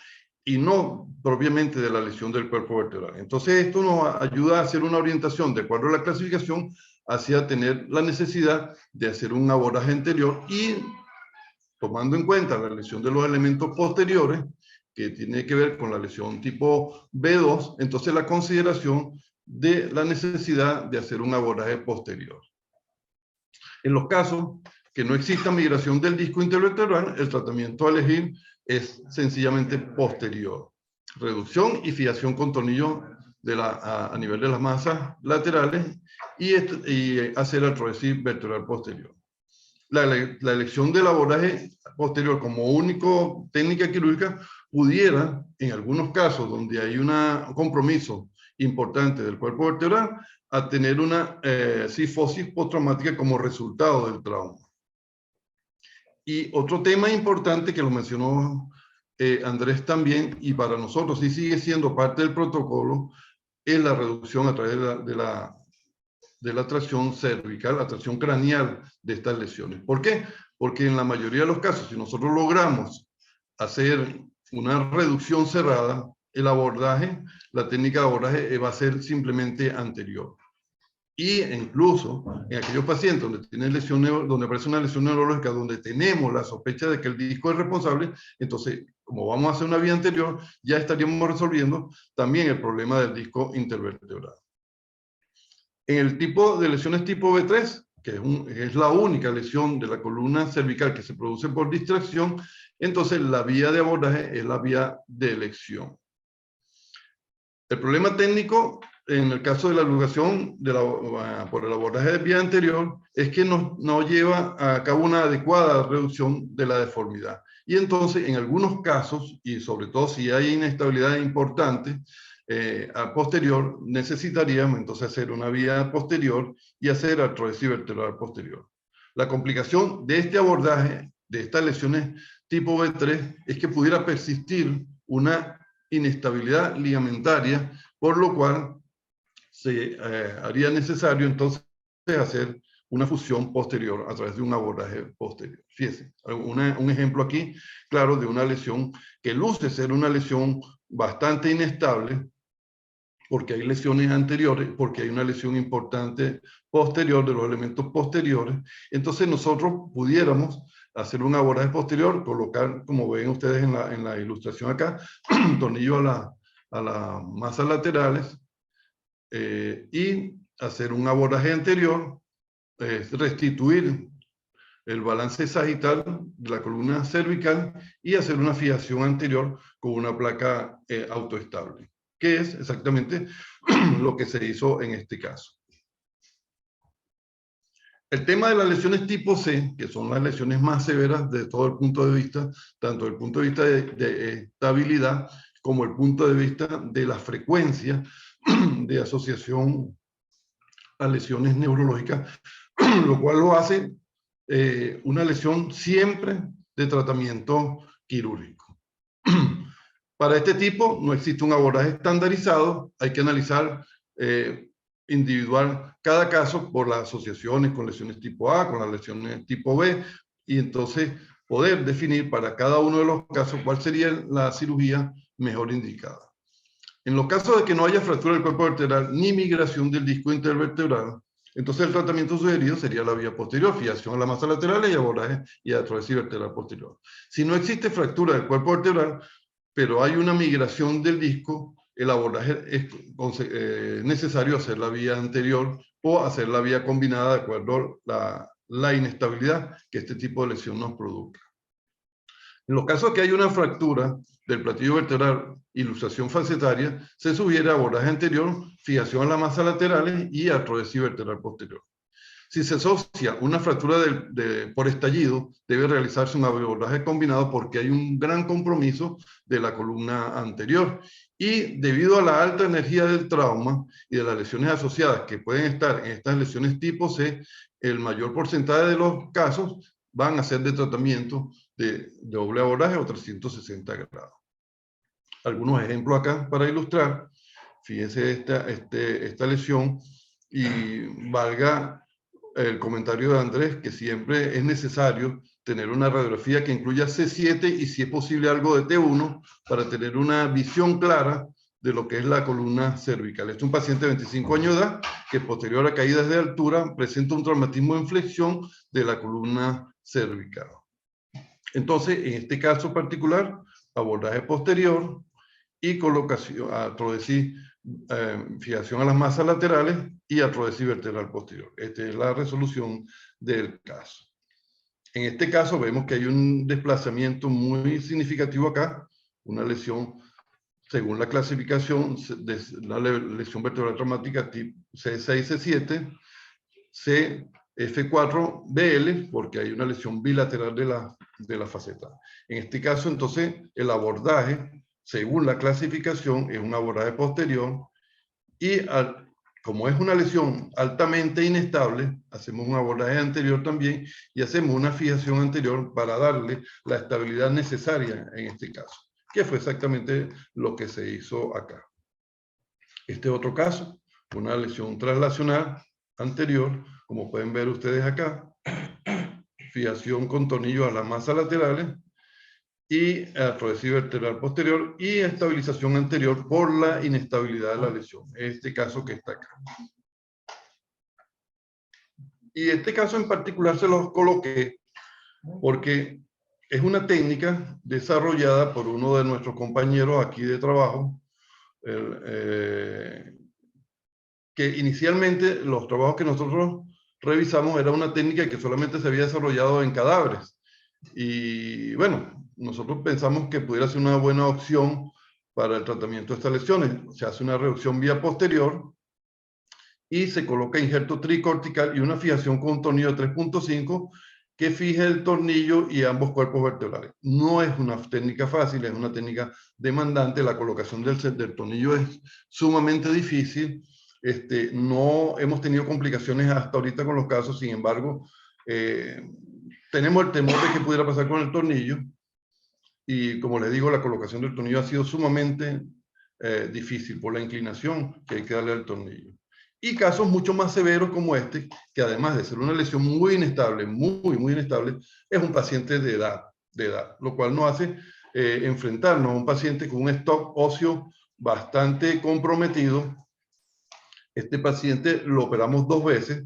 y no propiamente de la lesión del cuerpo vertebral. Entonces, esto nos ayuda a hacer una orientación de acuerdo a la clasificación hacia tener la necesidad de hacer un abordaje anterior, y tomando en cuenta la lesión de los elementos posteriores, que tiene que ver con la lesión tipo B2, entonces la consideración de la necesidad de hacer un abordaje posterior. En los casos que no exista migración del disco intervertebral, el tratamiento a elegir es sencillamente posterior. Reducción y fijación con tornillo a nivel de las masas laterales, y hacer artrodesis vertebral posterior. La elección del abordaje posterior como única técnica quirúrgica pudiera, en algunos casos donde hay un compromiso importante del cuerpo vertebral, a tener una cifosis postraumática como resultado del trauma. Y otro tema importante que lo mencionó Andrés también, y para nosotros sí sigue siendo parte del protocolo, es la reducción a través de la tracción cervical, la tracción craneal de estas lesiones. ¿Por qué? Porque en la mayoría de los casos, si nosotros logramos hacer una reducción cerrada, el abordaje, la técnica de abordaje va a ser simplemente anterior. Y incluso en aquellos pacientes donde tienen donde aparece una lesión neurológica, donde tenemos la sospecha de que el disco es responsable, entonces, como vamos a hacer una vía anterior, ya estaríamos resolviendo también el problema del disco intervertebral. En el tipo de lesiones tipo B3, que es la única lesión de la columna cervical que se produce por distracción, entonces la vía de abordaje es la vía de elección. El problema técnico en el caso de la luxación por el abordaje de vía anterior es que no lleva a cabo una adecuada reducción de la deformidad. Y entonces, en algunos casos, y sobre todo si hay inestabilidad importante, a posterior, necesitaríamos entonces hacer una vía posterior y hacer artrodesis vertebral posterior. La complicación de este abordaje, de estas lesiones tipo B3, es que pudiera persistir una inestabilidad ligamentaria, por lo cual se haría necesario entonces hacer una fusión posterior a través de un abordaje posterior. Fíjense, un ejemplo aquí, claro, de una lesión que luce ser una lesión bastante inestable, porque hay lesiones anteriores, porque hay una lesión importante posterior de los elementos posteriores. Entonces nosotros pudiéramos hacer un abordaje posterior, colocar, como ven ustedes en la ilustración acá, tornillo a las masas laterales, y hacer un abordaje anterior, restituir el balance sagital de la columna cervical y hacer una fijación anterior con una placa autoestable, que es exactamente lo que se hizo en este caso. El tema de las lesiones tipo C, que son las lesiones más severas de todo el punto de vista, tanto desde el punto de vista de estabilidad como el punto de vista de la frecuencia de asociación a lesiones neurológicas, lo cual lo hace una lesión siempre de tratamiento quirúrgico. Para este tipo no existe un abordaje estandarizado, hay que analizar individual cada caso por las asociaciones con lesiones tipo A, con las lesiones tipo B, y entonces poder definir para cada uno de los casos cuál sería la cirugía mejor indicada. En los casos de que no haya fractura del cuerpo vertebral ni migración del disco intervertebral, entonces el tratamiento sugerido sería la vía posterior, fijación a la masa lateral y abordaje y artrodesis vertebral posterior. Si no existe fractura del cuerpo vertebral, pero hay una migración del disco, el abordaje es necesario hacer la vía anterior o hacer la vía combinada de acuerdo a la inestabilidad que este tipo de lesión nos produzca. En los casos que hay una fractura del platillo vertebral y luxación falcetaria, se sugiere abordaje anterior, fijación a las masas laterales y artrodesis vertebral posterior. Si se asocia una fractura por estallido, debe realizarse un abordaje combinado porque hay un gran compromiso de la columna anterior. Y debido a la alta energía del trauma y de las lesiones asociadas que pueden estar en estas lesiones tipo C, el mayor porcentaje de los casos van a ser de tratamiento de doble abordaje o 360 grados. Algunos ejemplos acá para ilustrar. Fíjense esta lesión y valga el comentario de Andrés, que siempre es necesario tener una radiografía que incluya C7 y si es posible algo de T1 para tener una visión clara de lo que es la columna cervical. Este es un paciente de 25 años de edad que posterior a caídas de altura presenta un traumatismo en flexión de la columna cervical. Entonces, en este caso particular, abordaje posterior y colocación, artrodesis, fijación a las masas laterales y artrodesis vertebral posterior. Esta es la resolución del caso. En este caso vemos que hay un desplazamiento muy significativo acá, una lesión, según la clasificación, de una lesión vertebral traumática tipo C6, C7, F4BL, porque hay una lesión bilateral de la faceta. En este caso, entonces, el abordaje, según la clasificación, es un abordaje posterior y como es una lesión altamente inestable, hacemos un abordaje anterior también y hacemos una fijación anterior para darle la estabilidad necesaria en este caso, que fue exactamente lo que se hizo acá. Este otro caso, una lesión translacional anterior, como pueden ver ustedes acá, fijación con tornillos a las masas laterales y artrodesis vertebral posterior y estabilización anterior por la inestabilidad de la lesión. Este caso que está acá. Y este caso en particular se los coloqué porque es una técnica desarrollada por uno de nuestros compañeros aquí de trabajo, que inicialmente los trabajos que nosotros revisamos era una técnica que solamente se había desarrollado en cadáveres. Y bueno, nosotros pensamos que pudiera ser una buena opción para el tratamiento de estas lesiones. Se hace una reducción vía posterior y se coloca injerto tricortical y una fijación con un tornillo de 3.5 que fije el tornillo y ambos cuerpos vertebrales. No es una técnica fácil, es una técnica demandante. La colocación del tornillo es sumamente difícil. No hemos tenido complicaciones hasta ahorita con los casos, sin embargo, tenemos el temor de que pudiera pasar con el tornillo y como les digo, la colocación del tornillo ha sido sumamente difícil por la inclinación que hay que darle al tornillo. Y casos mucho más severos como este, que además de ser una lesión muy inestable, muy inestable, es un paciente de edad, lo cual nos hace enfrentarnos a un paciente con un stock óseo bastante comprometido. Este paciente lo operamos 2 veces,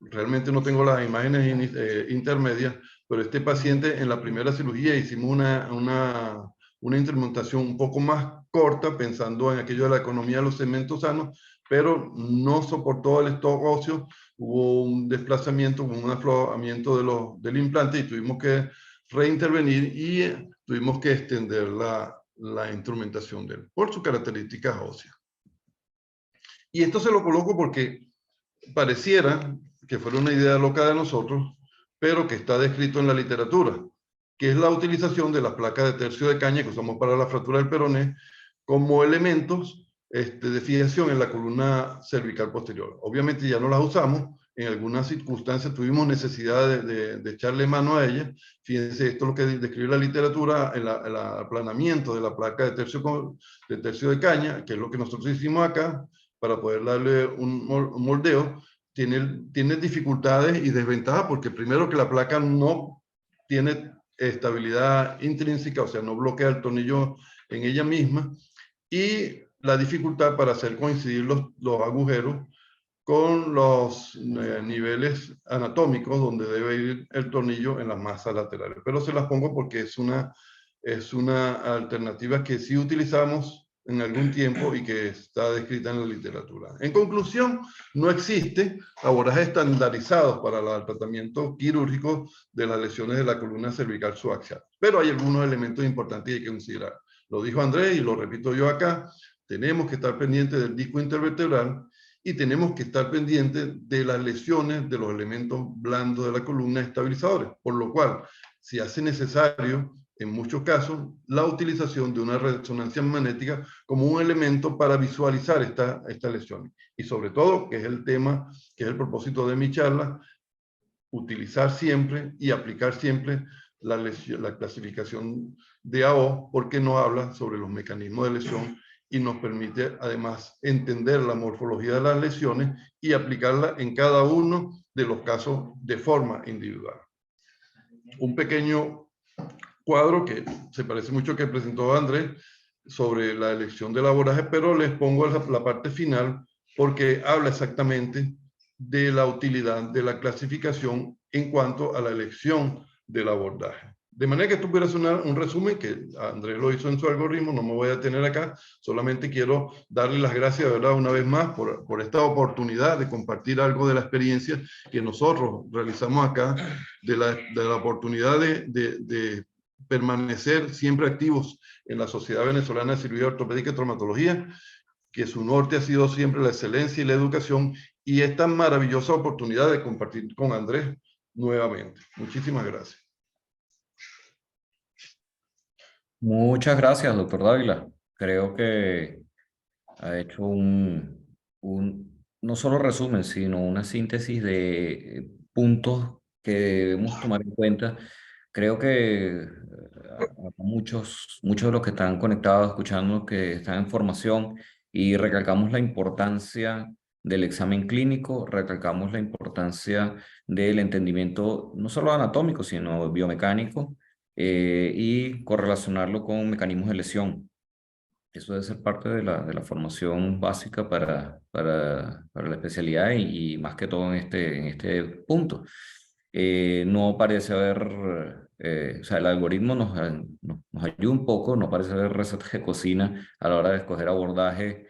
realmente no tengo las imágenes intermedias, pero este paciente en la primera cirugía hicimos una instrumentación un poco más corta, pensando en aquello de la economía de los segmentos sanos, pero no soportó el stock óseo, hubo un desplazamiento, hubo un aflojamiento del implante y tuvimos que reintervenir y tuvimos que extender la instrumentación de él por sus características óseas. Y esto se lo coloco porque pareciera, que fuera una idea loca de nosotros, pero que está descrito en la literatura, que es la utilización de las placas de tercio de caña que usamos para la fractura del peroné como elementos de fijación en la columna cervical posterior. Obviamente ya no las usamos, en algunas circunstancias tuvimos necesidad de echarle mano a ellas. Fíjense, esto es lo que describe la literatura, el aplanamiento de la placa de tercio de caña, que es lo que nosotros hicimos acá, para poder darle un moldeo. Tiene dificultades y desventajas, porque primero que la placa no tiene estabilidad intrínseca, o sea, no bloquea el tornillo en ella misma, y la dificultad para hacer coincidir los agujeros con los niveles anatómicos donde debe ir el tornillo en las masas laterales. Pero se las pongo porque es una alternativa que sí utilizamos en algún tiempo y que está descrita en la literatura. En conclusión, no existe abordaje estandarizado para el tratamiento quirúrgico de las lesiones de la columna cervical subaxial, pero hay algunos elementos importantes que hay que considerar. Lo dijo Andrés y lo repito yo acá, tenemos que estar pendientes del disco intervertebral y tenemos que estar pendientes de las lesiones de los elementos blandos de la columna estabilizadores, por lo cual, si hace necesario, en muchos casos, la utilización de una resonancia magnética como un elemento para visualizar estas lesiones. Y sobre todo, que es el tema, que es el propósito de mi charla, utilizar siempre y aplicar siempre la clasificación de AO, porque nos habla sobre los mecanismos de lesión y nos permite además entender la morfología de las lesiones y aplicarla en cada uno de los casos de forma individual. Un pequeño cuadro que se parece mucho al que presentó Andrés sobre la elección del abordaje, pero les pongo la parte final porque habla exactamente de la utilidad de la clasificación en cuanto a la elección del abordaje. De manera que tú pudieras un resumen, que Andrés lo hizo en su algoritmo, no me voy a detener acá, solamente quiero darle las gracias, ¿verdad?, una vez más por esta oportunidad de compartir algo de la experiencia que nosotros realizamos acá, de la oportunidad de permanecer siempre activos en la Sociedad Venezolana de Cirugía Ortopédica y Traumatología, que su norte ha sido siempre la excelencia y la educación, y esta maravillosa oportunidad de compartir con Andrés nuevamente. Muchísimas gracias. Muchas gracias, doctor Dávila. Creo que ha hecho no solo resumen, sino una síntesis de puntos que debemos tomar en cuenta. Creo que a muchos de los que están conectados, escuchando, que están en formación, y recalcamos la importancia del examen clínico, recalcamos la importancia del entendimiento no solo anatómico, sino biomecánico, y correlacionarlo con mecanismos de lesión. Eso debe ser parte de la formación básica para la especialidad y más que todo en este punto. No parece haber, o sea, el algoritmo nos ayuda un poco, no parece haber recetas de cocina a la hora de escoger abordaje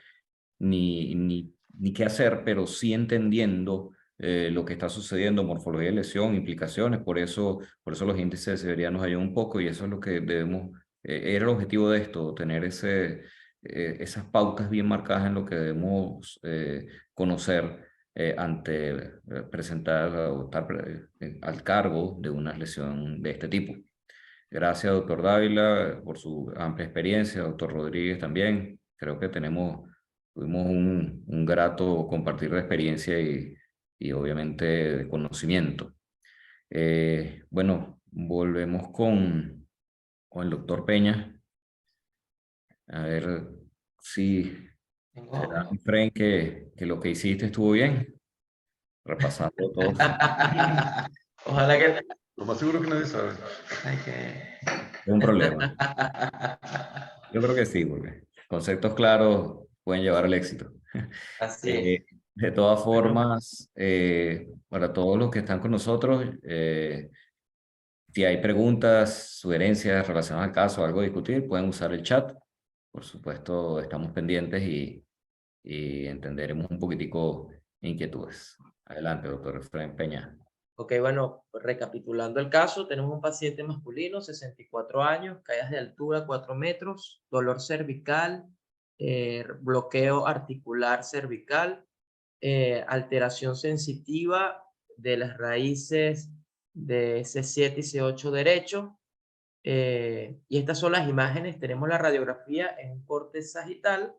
ni qué hacer, pero sí entendiendo lo que está sucediendo, morfología de lesión, implicaciones. Por eso los índices deberían nos ayudar un poco, y eso es lo que debemos, era el objetivo de esto, tener esas pautas bien marcadas en lo que debemos conocer presentar o estar al cargo de una lesión de este tipo. Gracias, doctor Dávila, por su amplia experiencia, doctor Rodríguez también. Creo que tuvimos un grato compartir de experiencia y obviamente de conocimiento. Bueno, volvemos con el doctor Peña. A ver si será mi friend que lo que hiciste estuvo bien. Repasando todo. Ojalá que... Lo más seguro que nadie sabe. Es un problema. Yo creo que sí, porque conceptos claros pueden llevar al éxito. Así es. De todas formas, para todos los que están con nosotros, si hay preguntas, sugerencias relacionadas al caso, algo a discutir, pueden usar el chat. Por supuesto, estamos pendientes y entenderemos un poquitico inquietudes. Adelante, doctor Efraín Peña. Ok, bueno, recapitulando el caso, tenemos un paciente masculino, 64 años, caídas de altura 4 metros, dolor cervical, bloqueo articular cervical, alteración sensitiva de las raíces de C7 y C8 derecho. Y estas son las imágenes. Tenemos la radiografía en un corte sagital,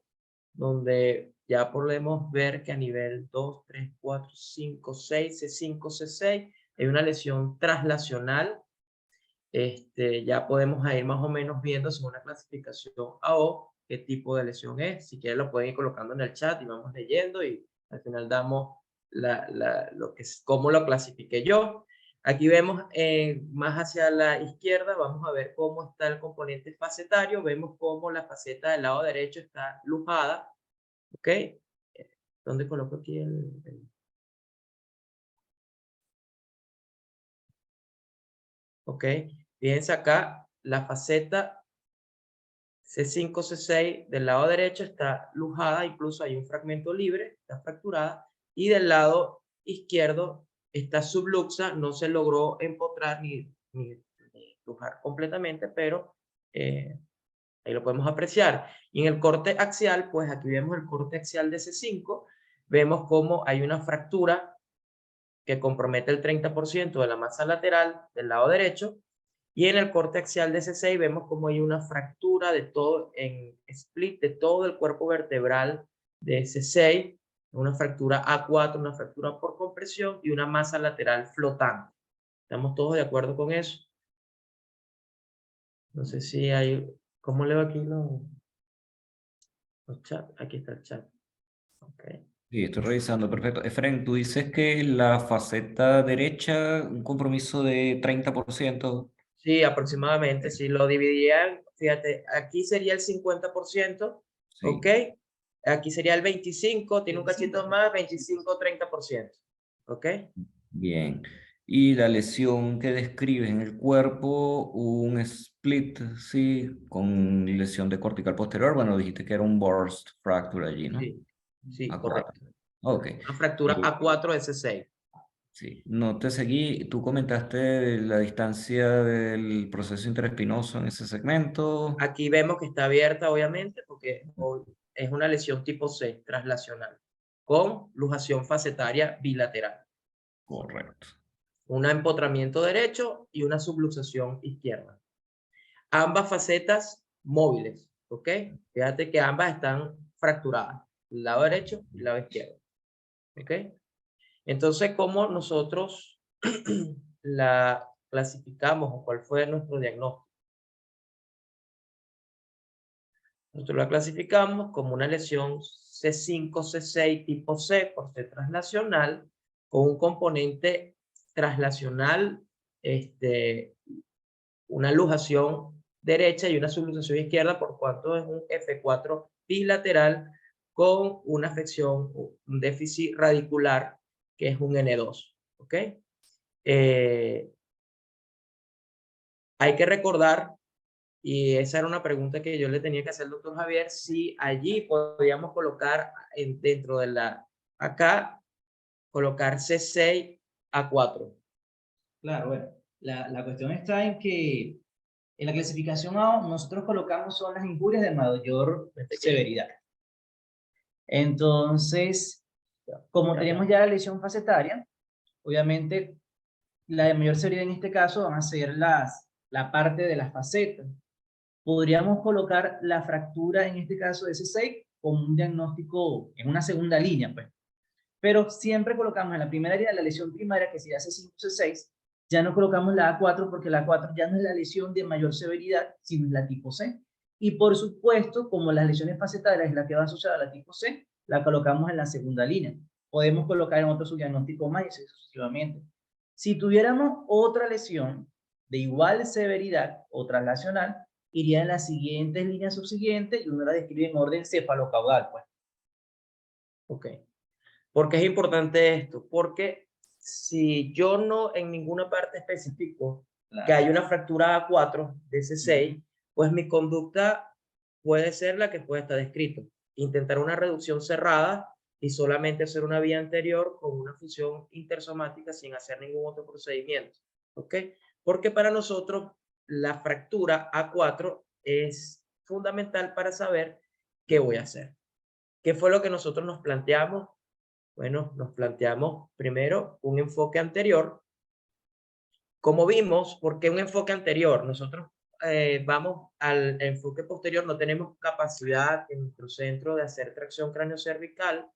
donde ya podemos ver que a nivel 2, 3, 4, 5, 6, C5, C6, hay una lesión traslacional. Ya podemos ir más o menos viendo según la clasificación AO qué tipo de lesión es. Si quieren lo pueden ir colocando en el chat y vamos leyendo y al final damos cómo lo clasifiqué yo. Aquí vemos más hacia la izquierda, vamos a ver cómo está el componente facetario. Vemos cómo la faceta del lado derecho está lujada. ¿Ok? ¿Dónde coloco aquí Ok, fíjense acá, la faceta C5, C6 del lado derecho está lujada, incluso hay un fragmento libre, está fracturada, y del lado izquierdo está subluxa, no se logró empotrar ni lujar completamente, pero ahí lo podemos apreciar. Y en el corte axial, pues aquí vemos el corte axial de C5, vemos cómo hay una fractura que compromete el 30% de la masa lateral del lado derecho, y en el corte axial de C6 vemos como hay una fractura de todo, en split de todo el cuerpo vertebral de C6, una fractura A4, una fractura por compresión y una masa lateral flotante. ¿Estamos todos de acuerdo con eso? No sé si hay... ¿Cómo leo aquí los chats? Aquí está el chat. Okay. Sí, estoy revisando, perfecto. Efren, tú dices que la faceta derecha, un compromiso de 30%. Sí, aproximadamente. Si lo dividían, fíjate, aquí sería el 50%, Sí. ¿ok? Aquí sería el 25%, tiene un cachito más, 25-30%, ¿ok? Bien. Y la lesión que describes en el cuerpo, un split, sí, con lesión de cortical posterior. Bueno, dijiste que era un burst fracture allí, ¿no? Sí, sí, A4. correcto. Ok. Una fractura A4 de C6. Sí, no te seguí. Tú comentaste la distancia del proceso interespinoso en ese segmento. Aquí vemos que está abierta, obviamente, porque es una lesión tipo C, traslacional, con lujación facetaria bilateral. Correcto. Un empotramiento derecho y una subluxación izquierda. Ambas facetas móviles, ¿ok? Fíjate que ambas están fracturadas, el lado derecho y el lado izquierdo, ¿ok? Entonces, ¿cómo nosotros la clasificamos o cuál fue nuestro diagnóstico? Nosotros la clasificamos como una lesión C5, C6 tipo C por C traslacional con un componente traslacional, una lujación derecha y una subluxación izquierda, por cuanto es un F4 bilateral con una afección, un déficit radicular, que es un N2. ¿Ok? Hay que recordar, y esa era una pregunta que yo le tenía que hacer al doctor Javier, si allí podíamos colocar dentro de acá, colocar C6 a 4. Claro, bueno, la cuestión está en que en la clasificación A nosotros colocamos son las injurias de mayor severidad. Entonces, como tenemos ya la lesión facetaria, obviamente la de mayor severidad en este caso van a ser la parte de las facetas. Podríamos colocar la fractura en este caso de C6 como un diagnóstico en una segunda línea, pues. Pero siempre colocamos en la primera línea la lesión primaria, que sería C5, C6, ya no colocamos la A4 porque la A4 ya no es la lesión de mayor severidad, sino es la tipo C. Y por supuesto, como las lesiones facetarias es la que va asociada a la tipo C, la colocamos en la segunda línea. Podemos colocar en otro subdiagnóstico más y así sucesivamente. Si tuviéramos otra lesión de igual severidad o traslacional, iría en las siguientes líneas subsiguientes y uno la describe en orden cefalocaudal, pues. Ok. ¿Por qué es importante esto? Porque si yo no en ninguna parte especifico que hay una fractura A4 de C6, pues mi conducta puede ser la que puede estar descrito. Intentar una reducción cerrada y solamente hacer una vía anterior con una fusión intersomática sin hacer ningún otro procedimiento. ¿Ok? Porque para nosotros la fractura A4 es fundamental para saber qué voy a hacer. ¿Qué fue lo que nosotros nos planteamos Bueno, nos planteamos primero un enfoque anterior. Como vimos, ¿por qué un enfoque anterior? Nosotros vamos al enfoque posterior, no tenemos capacidad en nuestro centro de hacer tracción craneocervical.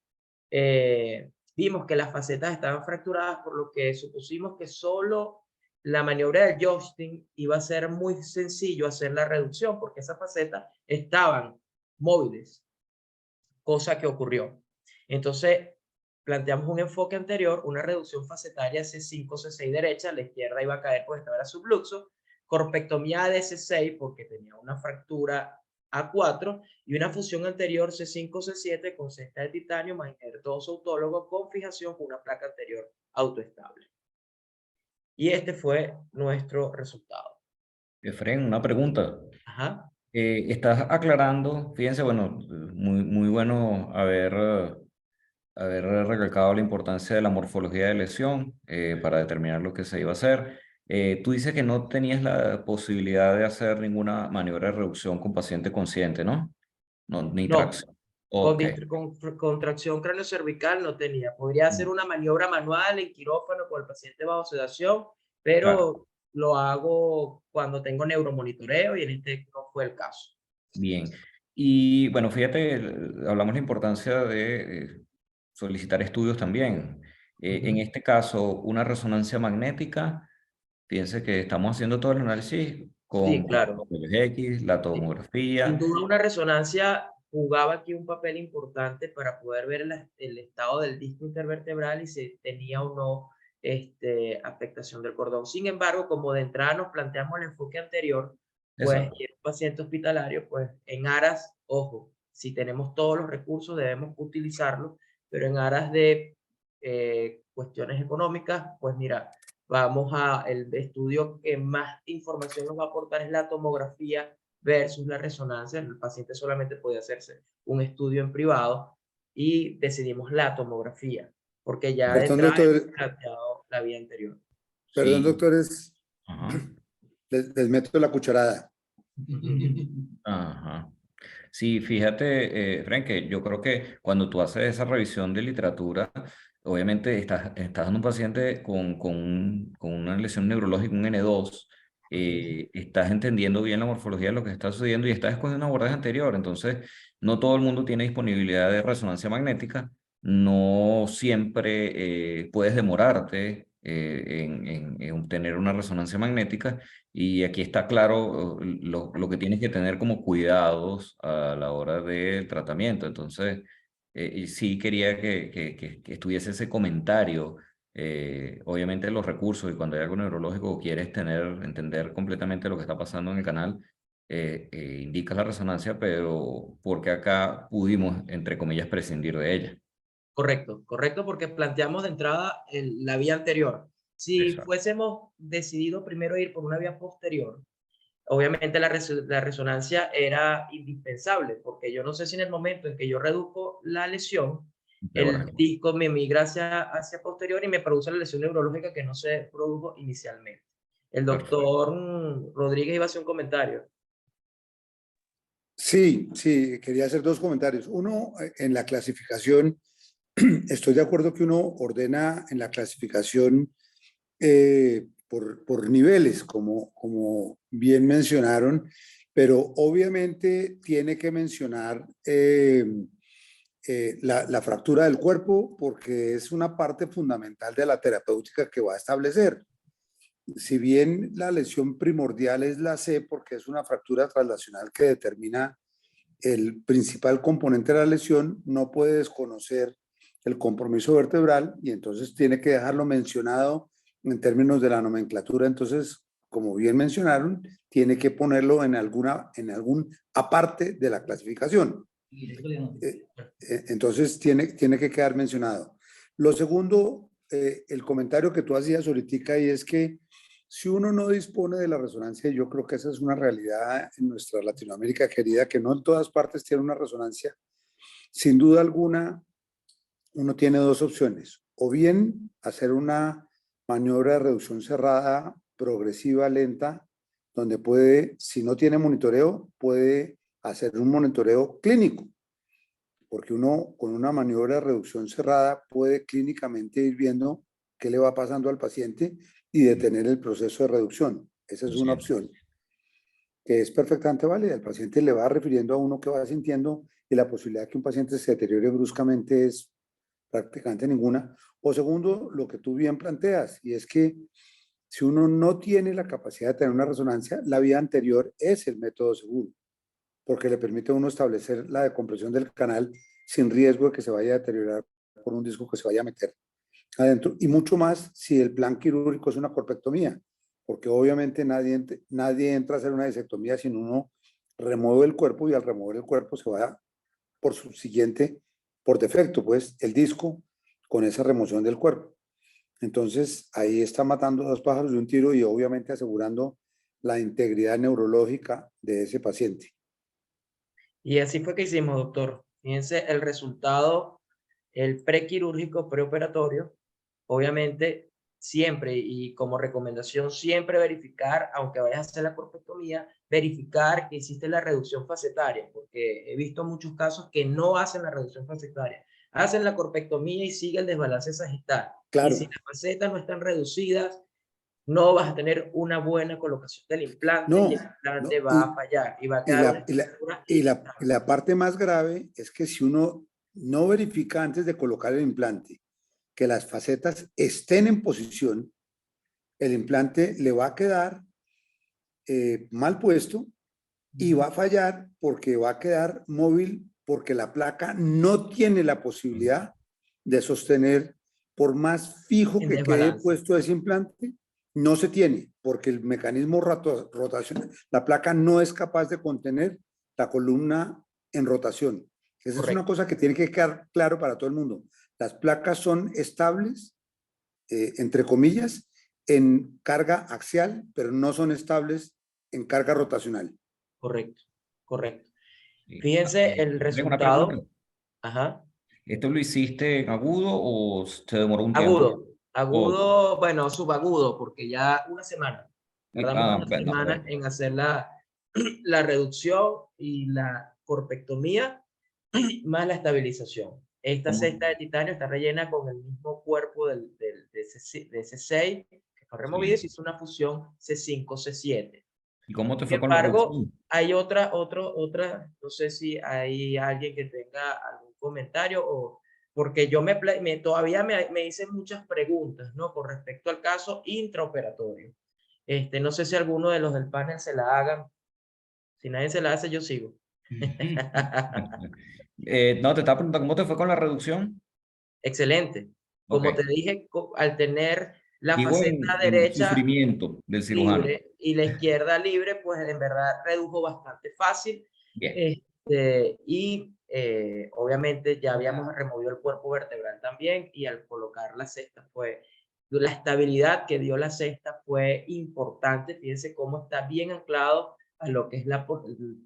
Vimos que las facetas estaban fracturadas, por lo que supusimos que solo la maniobra del joystick iba a ser muy sencillo hacer la reducción, porque esas facetas estaban móviles, cosa que ocurrió. Entonces, planteamos un enfoque anterior, una reducción facetaria C5, C6 derecha, la izquierda iba a caer porque estaba subluxo, corpectomía de C6 porque tenía una fractura A4 y una fusión anterior C5, C7 con cesta de titanio más injertoso autólogo con fijación con una placa anterior autoestable. Y este fue nuestro resultado. Efren, una pregunta. Ajá. Estás aclarando, fíjense, bueno, muy bueno haber recalcado la importancia de la morfología de lesión para determinar lo que se iba a hacer. Tú dices que no tenías la posibilidad de hacer ninguna maniobra de reducción con paciente consciente, ¿no? No, ni No, tracción. Ok, con tracción craneocervical no tenía. Podría hacer una maniobra manual en quirófano con el paciente bajo sedación, pero claro, lo hago cuando tengo neuromonitoreo y en este no fue el caso. bien. Y bueno, fíjate, hablamos de la importancia de solicitar estudios también. En este caso, una resonancia magnética. Fíjense que estamos haciendo todo el análisis Sí, con claro. rayos X, la Sí. tomografía. Sin duda una resonancia jugaba aquí un papel importante para poder ver el estado del disco intervertebral y si tenía o no afectación del cordón. Sin embargo, como de entrada nos planteamos el enfoque anterior, pues Exacto. y el paciente hospitalario, pues en aras, ojo, si tenemos todos los recursos debemos utilizarlos, pero en aras de cuestiones económicas, pues mira, vamos a el estudio que más información nos va a aportar es la tomografía versus la resonancia. El paciente solamente podía hacerse un estudio en privado y decidimos la tomografía, porque ya de Perdón, entrada hemos doctor, planteado la vía anterior. perdón, Sí. doctores, Ajá. les meto la cucharada. Ajá. Sí, fíjate, Frank, que yo creo que cuando tú haces esa revisión de literatura, obviamente estás dando un paciente con una lesión neurológica, un N2, estás entendiendo bien la morfología de lo que está sucediendo y estás escogiendo un abordaje anterior. Entonces, no todo el mundo tiene disponibilidad de resonancia magnética, no siempre puedes demorarte en obtener una resonancia magnética. Y aquí está claro lo que tienes que tener como cuidados a la hora del tratamiento. Entonces, y sí quería que estuviese ese comentario. Obviamente los recursos y cuando hay algo neurológico o quieres entender completamente lo que está pasando en el canal, indicas la resonancia, pero porque acá pudimos, entre comillas, prescindir de ella. Correcto, correcto, porque planteamos de entrada la vía anterior. Si Exacto. fuésemos decidido primero ir por una vía posterior, obviamente la resonancia era indispensable, porque yo no sé si en el momento en que yo reduzco la lesión, Peor. el disco me migra hacia posterior y me produce la lesión neurológica que no se produjo inicialmente. El Perfecto. doctor Rodríguez iba a hacer un comentario. Sí, sí, quería hacer dos comentarios. Uno, en la clasificación, estoy de acuerdo que uno ordena en la clasificación por niveles, como bien mencionaron, pero obviamente tiene que mencionar la fractura del cuerpo porque es una parte fundamental de la terapéutica que va a establecer. Si bien la lesión primordial es la C, porque es una fractura translacional que determina el principal componente de la lesión, no puede desconocer el compromiso vertebral y entonces tiene que dejarlo mencionado en términos de la nomenclatura. Entonces, como bien mencionaron, tiene que ponerlo en algún aparte de la clasificación. Entonces, tiene que quedar mencionado. Lo segundo, el comentario que tú hacías ahorita, y es que si uno no dispone de la resonancia, yo creo que esa es una realidad en nuestra Latinoamérica querida, que no en todas partes tiene una resonancia. Sin duda alguna, uno tiene dos opciones, o bien hacer una maniobra de reducción cerrada, progresiva, lenta, donde puede, si no tiene monitoreo, puede hacer un monitoreo clínico. porque uno con una maniobra de reducción cerrada puede clínicamente ir viendo qué le va pasando al paciente y detener el proceso de reducción. Esa es una opción que es perfectamente válida. El paciente le va refiriendo a uno que va sintiendo y la posibilidad de que un paciente se deteriore bruscamente es prácticamente ninguna. O segundo, lo que tú bien planteas, y es que si uno no tiene la capacidad de tener una resonancia, la vía anterior es el método seguro, porque le permite a uno establecer la decompresión del canal sin riesgo de que se vaya a deteriorar por un disco que se vaya a meter adentro, y mucho más si el plan quirúrgico es una corpectomía, porque obviamente nadie entra a hacer una disectomía sin uno remueve el cuerpo, y al remover el cuerpo se va por subsiguiente, por defecto, pues el disco con esa remoción del cuerpo. Entonces ahí está matando dos pájaros de un tiro y obviamente asegurando la integridad neurológica de ese paciente. Y así fue que hicimos, doctor. Fíjense el resultado, el prequirúrgico, preoperatorio, obviamente siempre y como recomendación siempre verificar, aunque vayas a hacer la corpectomía, verificar que hiciste la reducción facetaria, porque he visto muchos casos que no hacen la reducción facetaria. Hacen la corpectomía y sigue el desbalance sagital. Claro. Y si las facetas no están reducidas, no vas a tener una buena colocación del implante No, y el implante no, va a fallar y va a y quedar una la, y la, estructura y la, inestable. y la parte más grave es que si uno no verifica antes de colocar el implante que las facetas estén en posición, el implante le va a quedar mal puesto y va a fallar porque va a quedar móvil, porque la placa no tiene la posibilidad de sostener, por más fijo En que quede desbalance. puesto ese implante, no se tiene, porque el mecanismo rotacional, la placa no es capaz de contener la columna en rotación. Esa Correcto. es una cosa que tiene que quedar claro para todo el mundo. Las placas son estables, entre comillas, en carga axial, pero no son estables en carga rotacional. Correcto, correcto. Sí. Fíjense el Tengo una pregunta. resultado. Ajá. ¿Esto lo hiciste en agudo o se demoró un tiempo? Agudo. Agudo, bueno, subagudo, porque ya una semana. Tardamos una Bueno, semana en hacer la reducción y la corpectomía más la estabilización. Esta ¿Cómo? cesta de titanio está rellena con el mismo cuerpo de ese 6 que fue removido y se hizo una fusión C5-C7. ¿Y cómo te Sin fue con la embargo, reducción? hay otra, no sé si hay alguien que tenga algún comentario o porque yo todavía me hice muchas preguntas, ¿no? Con respecto al caso intraoperatorio. No sé si alguno de los del panel se la hagan. Si nadie se la hace, yo sigo. No, te estaba preguntando, ¿cómo te fue con la reducción? Excelente. Ok. Como te dije, al tener la Digo faceta en derecha sufrimiento del cirujano. libre y la izquierda libre, pues en verdad redujo bastante fácil. Bien. Y obviamente ya habíamos removido el cuerpo vertebral también y al colocar la cesta la estabilidad que dio la cesta fue importante. Fíjense cómo está bien anclado a lo que es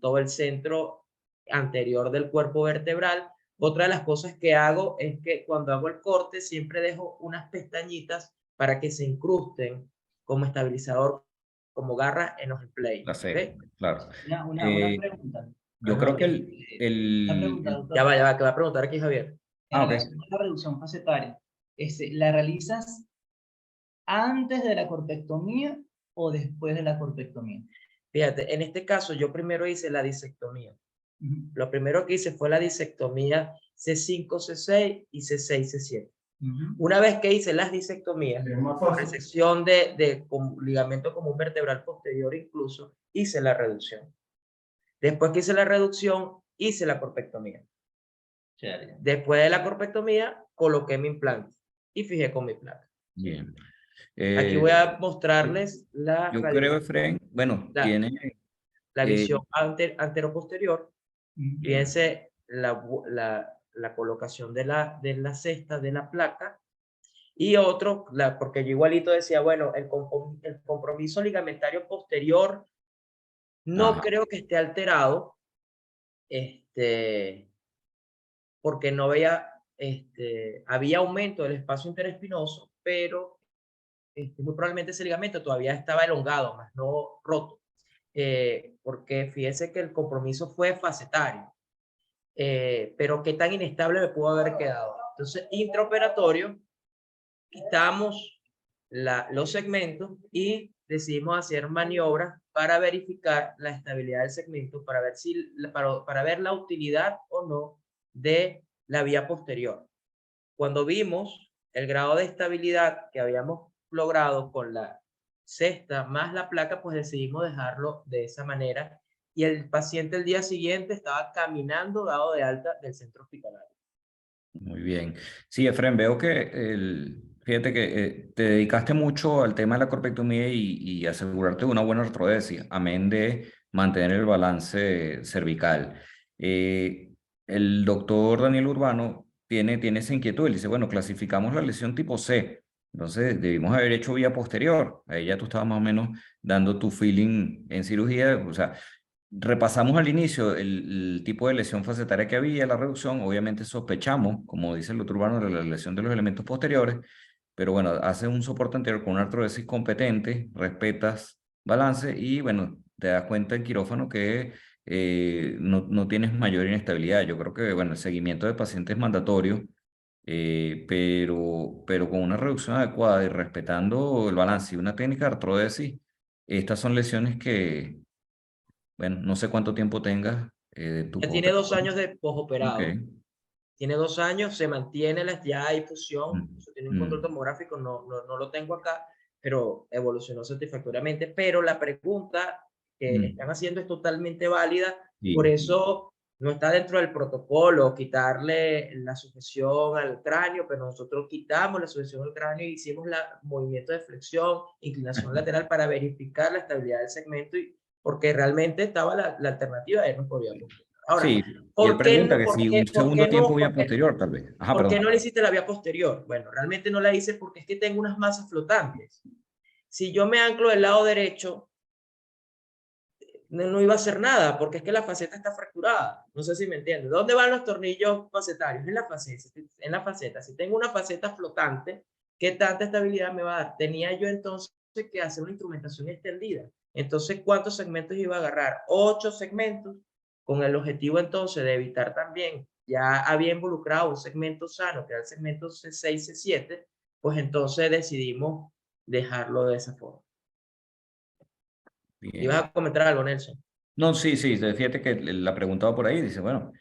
todo el centro anterior del cuerpo vertebral. Otra de las cosas que hago es que cuando hago el corte siempre dejo unas pestañitas para que se incrusten como estabilizador, como garra en los emplays. La sé, claro. Una pregunta. Yo Ajá. creo que Una pregunta, doctor. Ya va, que va a preguntar aquí Javier. En ok. relación a la reducción facetaria, ¿la realizas antes de la corpectomía o después de la corpectomía? Fíjate, en este caso yo primero hice la disectomía. Ujú. Lo primero que hice fue la disectomía C5, C6 y C6, C7. Ujú. Una vez que hice las disectomías, con resección de ligamento común vertebral posterior incluso, hice la reducción. Después que hice la reducción, hice la corpectomía. Después de la corpectomía, coloqué mi implante y fijé con mi placa. Bien. Aquí voy a mostrarles Yo creo, Efraín, bueno, tiene... la visión antero-posterior. Fíjense la colocación de la cesta de la placa. Y otro, porque yo igualito decía, bueno, el compromiso ligamentario posterior no creo que esté alterado, porque no veía, había aumento del espacio interespinoso, pero muy probablemente ese ligamento todavía estaba elongado, más no roto, porque fíjense que el compromiso fue facetario. pero qué tan inestable me pudo haber quedado. Entonces, intraoperatorio, quitamos los segmentos y decidimos hacer maniobras para verificar la estabilidad del segmento, para ver, para ver la utilidad o no de la vía posterior. Cuando vimos el grado de estabilidad que habíamos logrado con la cesta más la placa, pues decidimos dejarlo de esa manera, y el paciente el día siguiente estaba caminando dado de alta del centro hospitalario. Muy bien. Sí, Efren, veo que fíjate que te dedicaste mucho al tema de la corpectomía y asegurarte de una buena artrodesis, amén de mantener el balance cervical. El doctor Daniel Urbano tiene esa inquietud. Él dice, bueno, clasificamos la lesión tipo C, entonces debimos haber hecho vía posterior. Ahí ya tú estabas más o menos dando tu feeling en cirugía, o sea, repasamos al inicio el tipo de lesión facetaria que había, la reducción. Obviamente sospechamos, como dice el doctor Urbano, de la lesión de los elementos posteriores, pero bueno, haces un soporte anterior con una artrodesis competente, respetas balance y bueno, te das cuenta en quirófano que no tienes mayor inestabilidad. Yo creo que bueno, el seguimiento de pacientes es mandatorio, pero con una reducción adecuada y respetando el balance y una técnica de artrodesis, estas son lesiones que bueno, no sé cuánto tiempo tengas de tu Ya tiene 2 postoperatorio. años de posoperado. Ok. Tiene 2 años, se mantiene, ya hay fusión, Mm, eso tiene un control tomográfico, no lo tengo acá, pero evolucionó satisfactoriamente. Pero la pregunta que están haciendo es totalmente válida, por sí. eso no está dentro del protocolo quitarle la sujeción al cráneo, pero nosotros quitamos la sujeción al cráneo y hicimos el movimiento de flexión, inclinación lateral para verificar la estabilidad del segmento, y porque realmente estaba la alternativa de no podía posterior. Ahora, Sí, y él ¿por qué pregunta no? que si un ¿Por segundo qué tiempo no? vía posterior, tal vez. Ajá, ¿Por qué perdón. no le hiciste la vía posterior? Bueno, realmente no la hice porque es que tengo unas masas flotantes. Si yo me anclo del lado derecho, no iba a hacer nada, porque es que la faceta está fracturada. No sé si me entiendes. ¿Dónde van los tornillos facetarios? En la faceta. En la faceta. Si tengo una faceta flotante, ¿qué tanta estabilidad me va a dar? Tenía yo entonces que hacer una instrumentación extendida. Entonces, ¿cuántos segmentos iba a agarrar? 8 segmentos, con el objetivo entonces de evitar también, ya había involucrado un segmento sano, que era el segmento C6, C7, pues entonces decidimos dejarlo de esa forma. ¿Ibas Bien. a comentar algo, Nelson? No, sí, fíjate que la preguntaba por ahí, dice, bueno,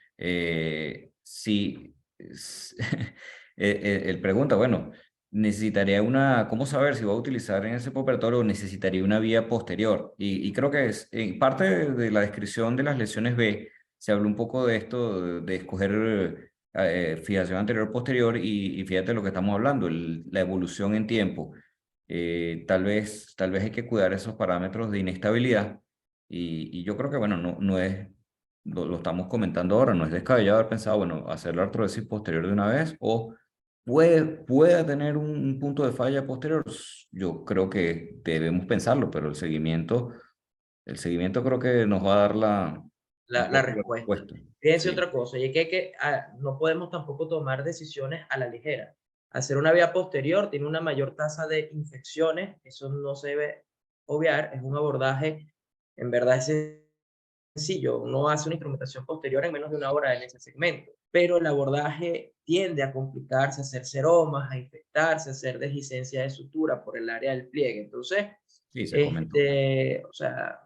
si él pregunta, bueno, necesitaría ¿cómo saber si va a utilizar en ese postoperatorio o necesitaría una vía posterior? Y creo que es, en parte de la descripción de las lesiones B, se habló un poco de esto, de escoger fijación anterior-posterior y fíjate lo que estamos hablando, la evolución en tiempo. Tal vez hay que cuidar esos parámetros de inestabilidad. Y yo creo que, bueno, no es, lo estamos comentando ahora, no es descabellado haber pensado, bueno, hacer la artrodesis posterior de una vez o puede tener un punto de falla posterior. Yo creo que debemos pensarlo, pero el seguimiento creo que nos va a dar un La poco la respuesta. respuesta. Fíjense Sí, otra cosa, y es que no podemos tampoco tomar decisiones a la ligera. Hacer una vía posterior tiene una mayor tasa de infecciones, eso no se debe obviar, es un abordaje, en verdad es sencillo, uno hace una instrumentación posterior en menos de 1 hora en ese segmento, pero el abordaje tiende a complicarse, a hacer seromas, a infectarse, a hacer dehiscencia de sutura por el área del pliegue. Entonces, sí, se comentó. o sea,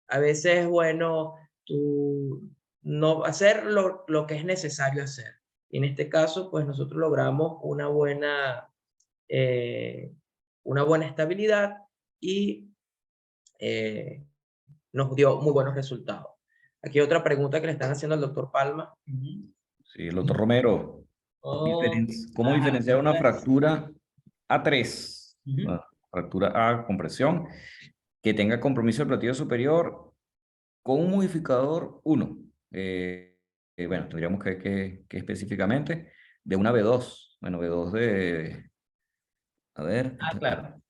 a veces es bueno tú no hacer lo que es necesario hacer. Y en este caso, pues nosotros logramos una buena estabilidad y nos dio muy buenos resultados. Aquí otra pregunta que le están haciendo al doctor Palma. Sí, el doctor Romero, Oh, ¿cómo diferenciar una fracturas. fractura A3? Bueno, fractura A, compresión, que tenga compromiso del platillo superior con un modificador 1. Bueno, tendríamos que específicamente de una B2. Bueno, B2 a ver. Claro.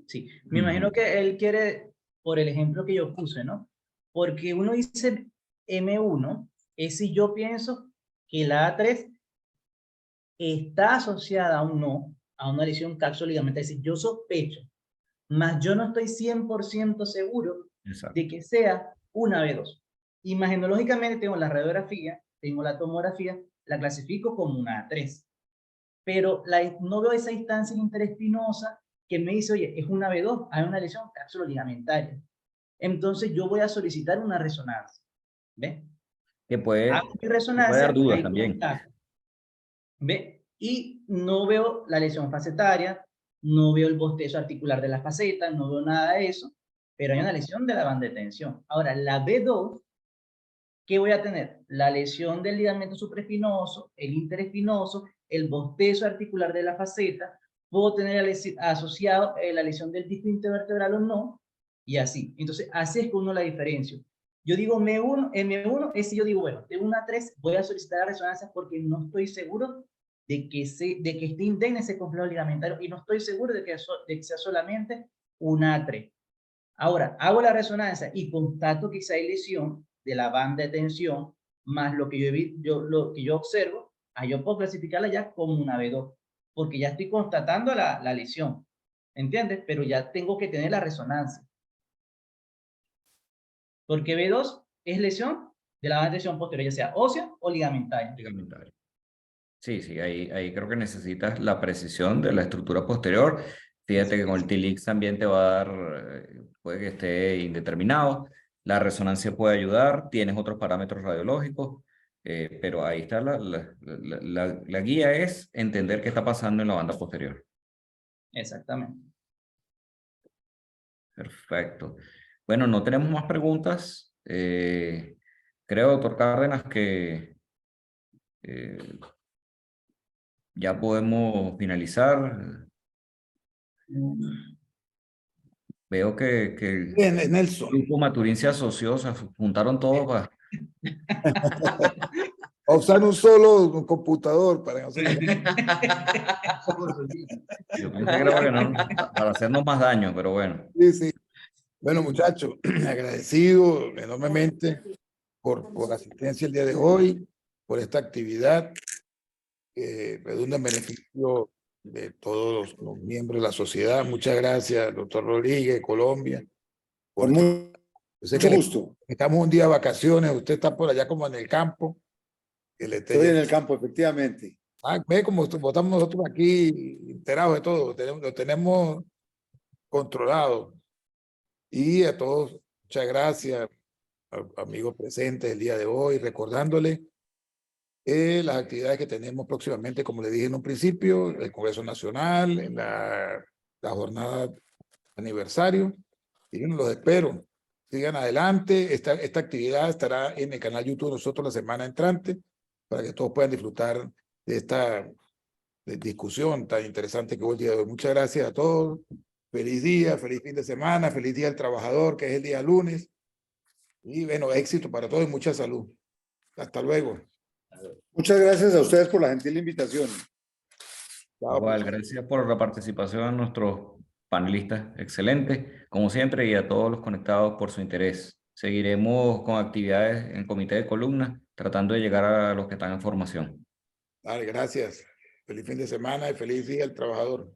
Sí, me Ujú. imagino que él quiere, por el ejemplo que yo puse, ¿no? Porque uno dice M1, es si yo pienso que la A3 está asociada a un no, a una lesión capsuligamentaria. Es decir, yo sospecho, mas yo no estoy 100% seguro Exacto. de que sea una B2. Imagenológicamente tengo la radiografía, tengo la tomografía, la clasifico como una A3. Pero no veo esa instancia interespinosa que me dice, oye, es una B2, hay una lesión cápsulo-ligamentaria. Entonces yo voy a solicitar una resonancia. ¿Ve? Que puede Hago mi dar resonancia, dudas ahí también. constato. ¿Ve? Y no veo la lesión facetaria, no veo el bostezo articular de la faceta, no veo nada de eso, pero hay una lesión de la banda de tensión. Ahora, la B2, ¿qué voy a tener? La lesión del ligamento supraespinoso, el interespinoso, el bostezo articular de la faceta, puedo tener asociado la lesión del disco intervertebral o no, y así. Entonces, así es que uno la diferencia. Yo digo M1 es si yo digo, bueno, de 1 a 3 voy a solicitar la resonancia porque no estoy seguro de que esté indemne ese complejo ligamentario y no estoy seguro de que sea solamente una A3. Ahora, hago la resonancia y constato que hay lesión de la banda de tensión, más lo que lo que yo observo, ahí yo puedo clasificarla ya como una B2, porque ya estoy constatando la lesión, ¿entiendes? Pero ya tengo que tener la resonancia. Porque B2 es lesión de la banda de tensión posterior, ya sea ósea o ligamentaria. Ligamentario. Sí, sí, ahí creo que necesitas la precisión de la estructura posterior. Fíjate que con el TILIX también te va a dar, puede que esté indeterminado. La resonancia puede ayudar, tienes otros parámetros radiológicos, pero ahí está la guía es entender qué está pasando en la banda posterior. Exactamente. Perfecto. Bueno, no tenemos más preguntas. Creo, doctor Cárdenas, que ya podemos finalizar. Veo que el Bien, Nelson. grupo Maturín se asoció, se juntaron todos para... A usar un solo computador para no sé. Yo pensé que era para hacernos más daño, pero bueno. Sí, sí. Bueno, muchachos, agradecido enormemente por la asistencia el día de hoy, por esta actividad que redunda en beneficio de todos los miembros de la sociedad. Muchas gracias, doctor Rodríguez, Colombia. Con mucho Yo sé que gusto. estamos un día de vacaciones, usted está por allá como en el campo. Que le esté Estoy en el campo, efectivamente. ve como estamos nosotros aquí enterados de todo, lo tenemos controlado. Y a todos, muchas gracias, amigos presentes el día de hoy, recordándole las actividades que tenemos próximamente, como le dije en un principio, el Congreso Nacional, en la jornada aniversario, y bueno, los espero. Sigan adelante, esta actividad estará en el canal YouTube nosotros la semana entrante, para que todos puedan disfrutar de esta discusión tan interesante que hubo el día de hoy. Muchas gracias a todos. Feliz día, feliz fin de semana, feliz día del trabajador, que es el día lunes. Y bueno, éxito para todos y mucha salud. Hasta luego. Muchas gracias a ustedes por la gentil invitación. Chao, Igual, pues. gracias por la participación de nuestros panelistas. Excelente, como siempre, y a todos los conectados por su interés. Seguiremos con actividades en comité de columna, tratando de llegar a los que están en formación. Dale, gracias. Feliz fin de semana y feliz día del trabajador.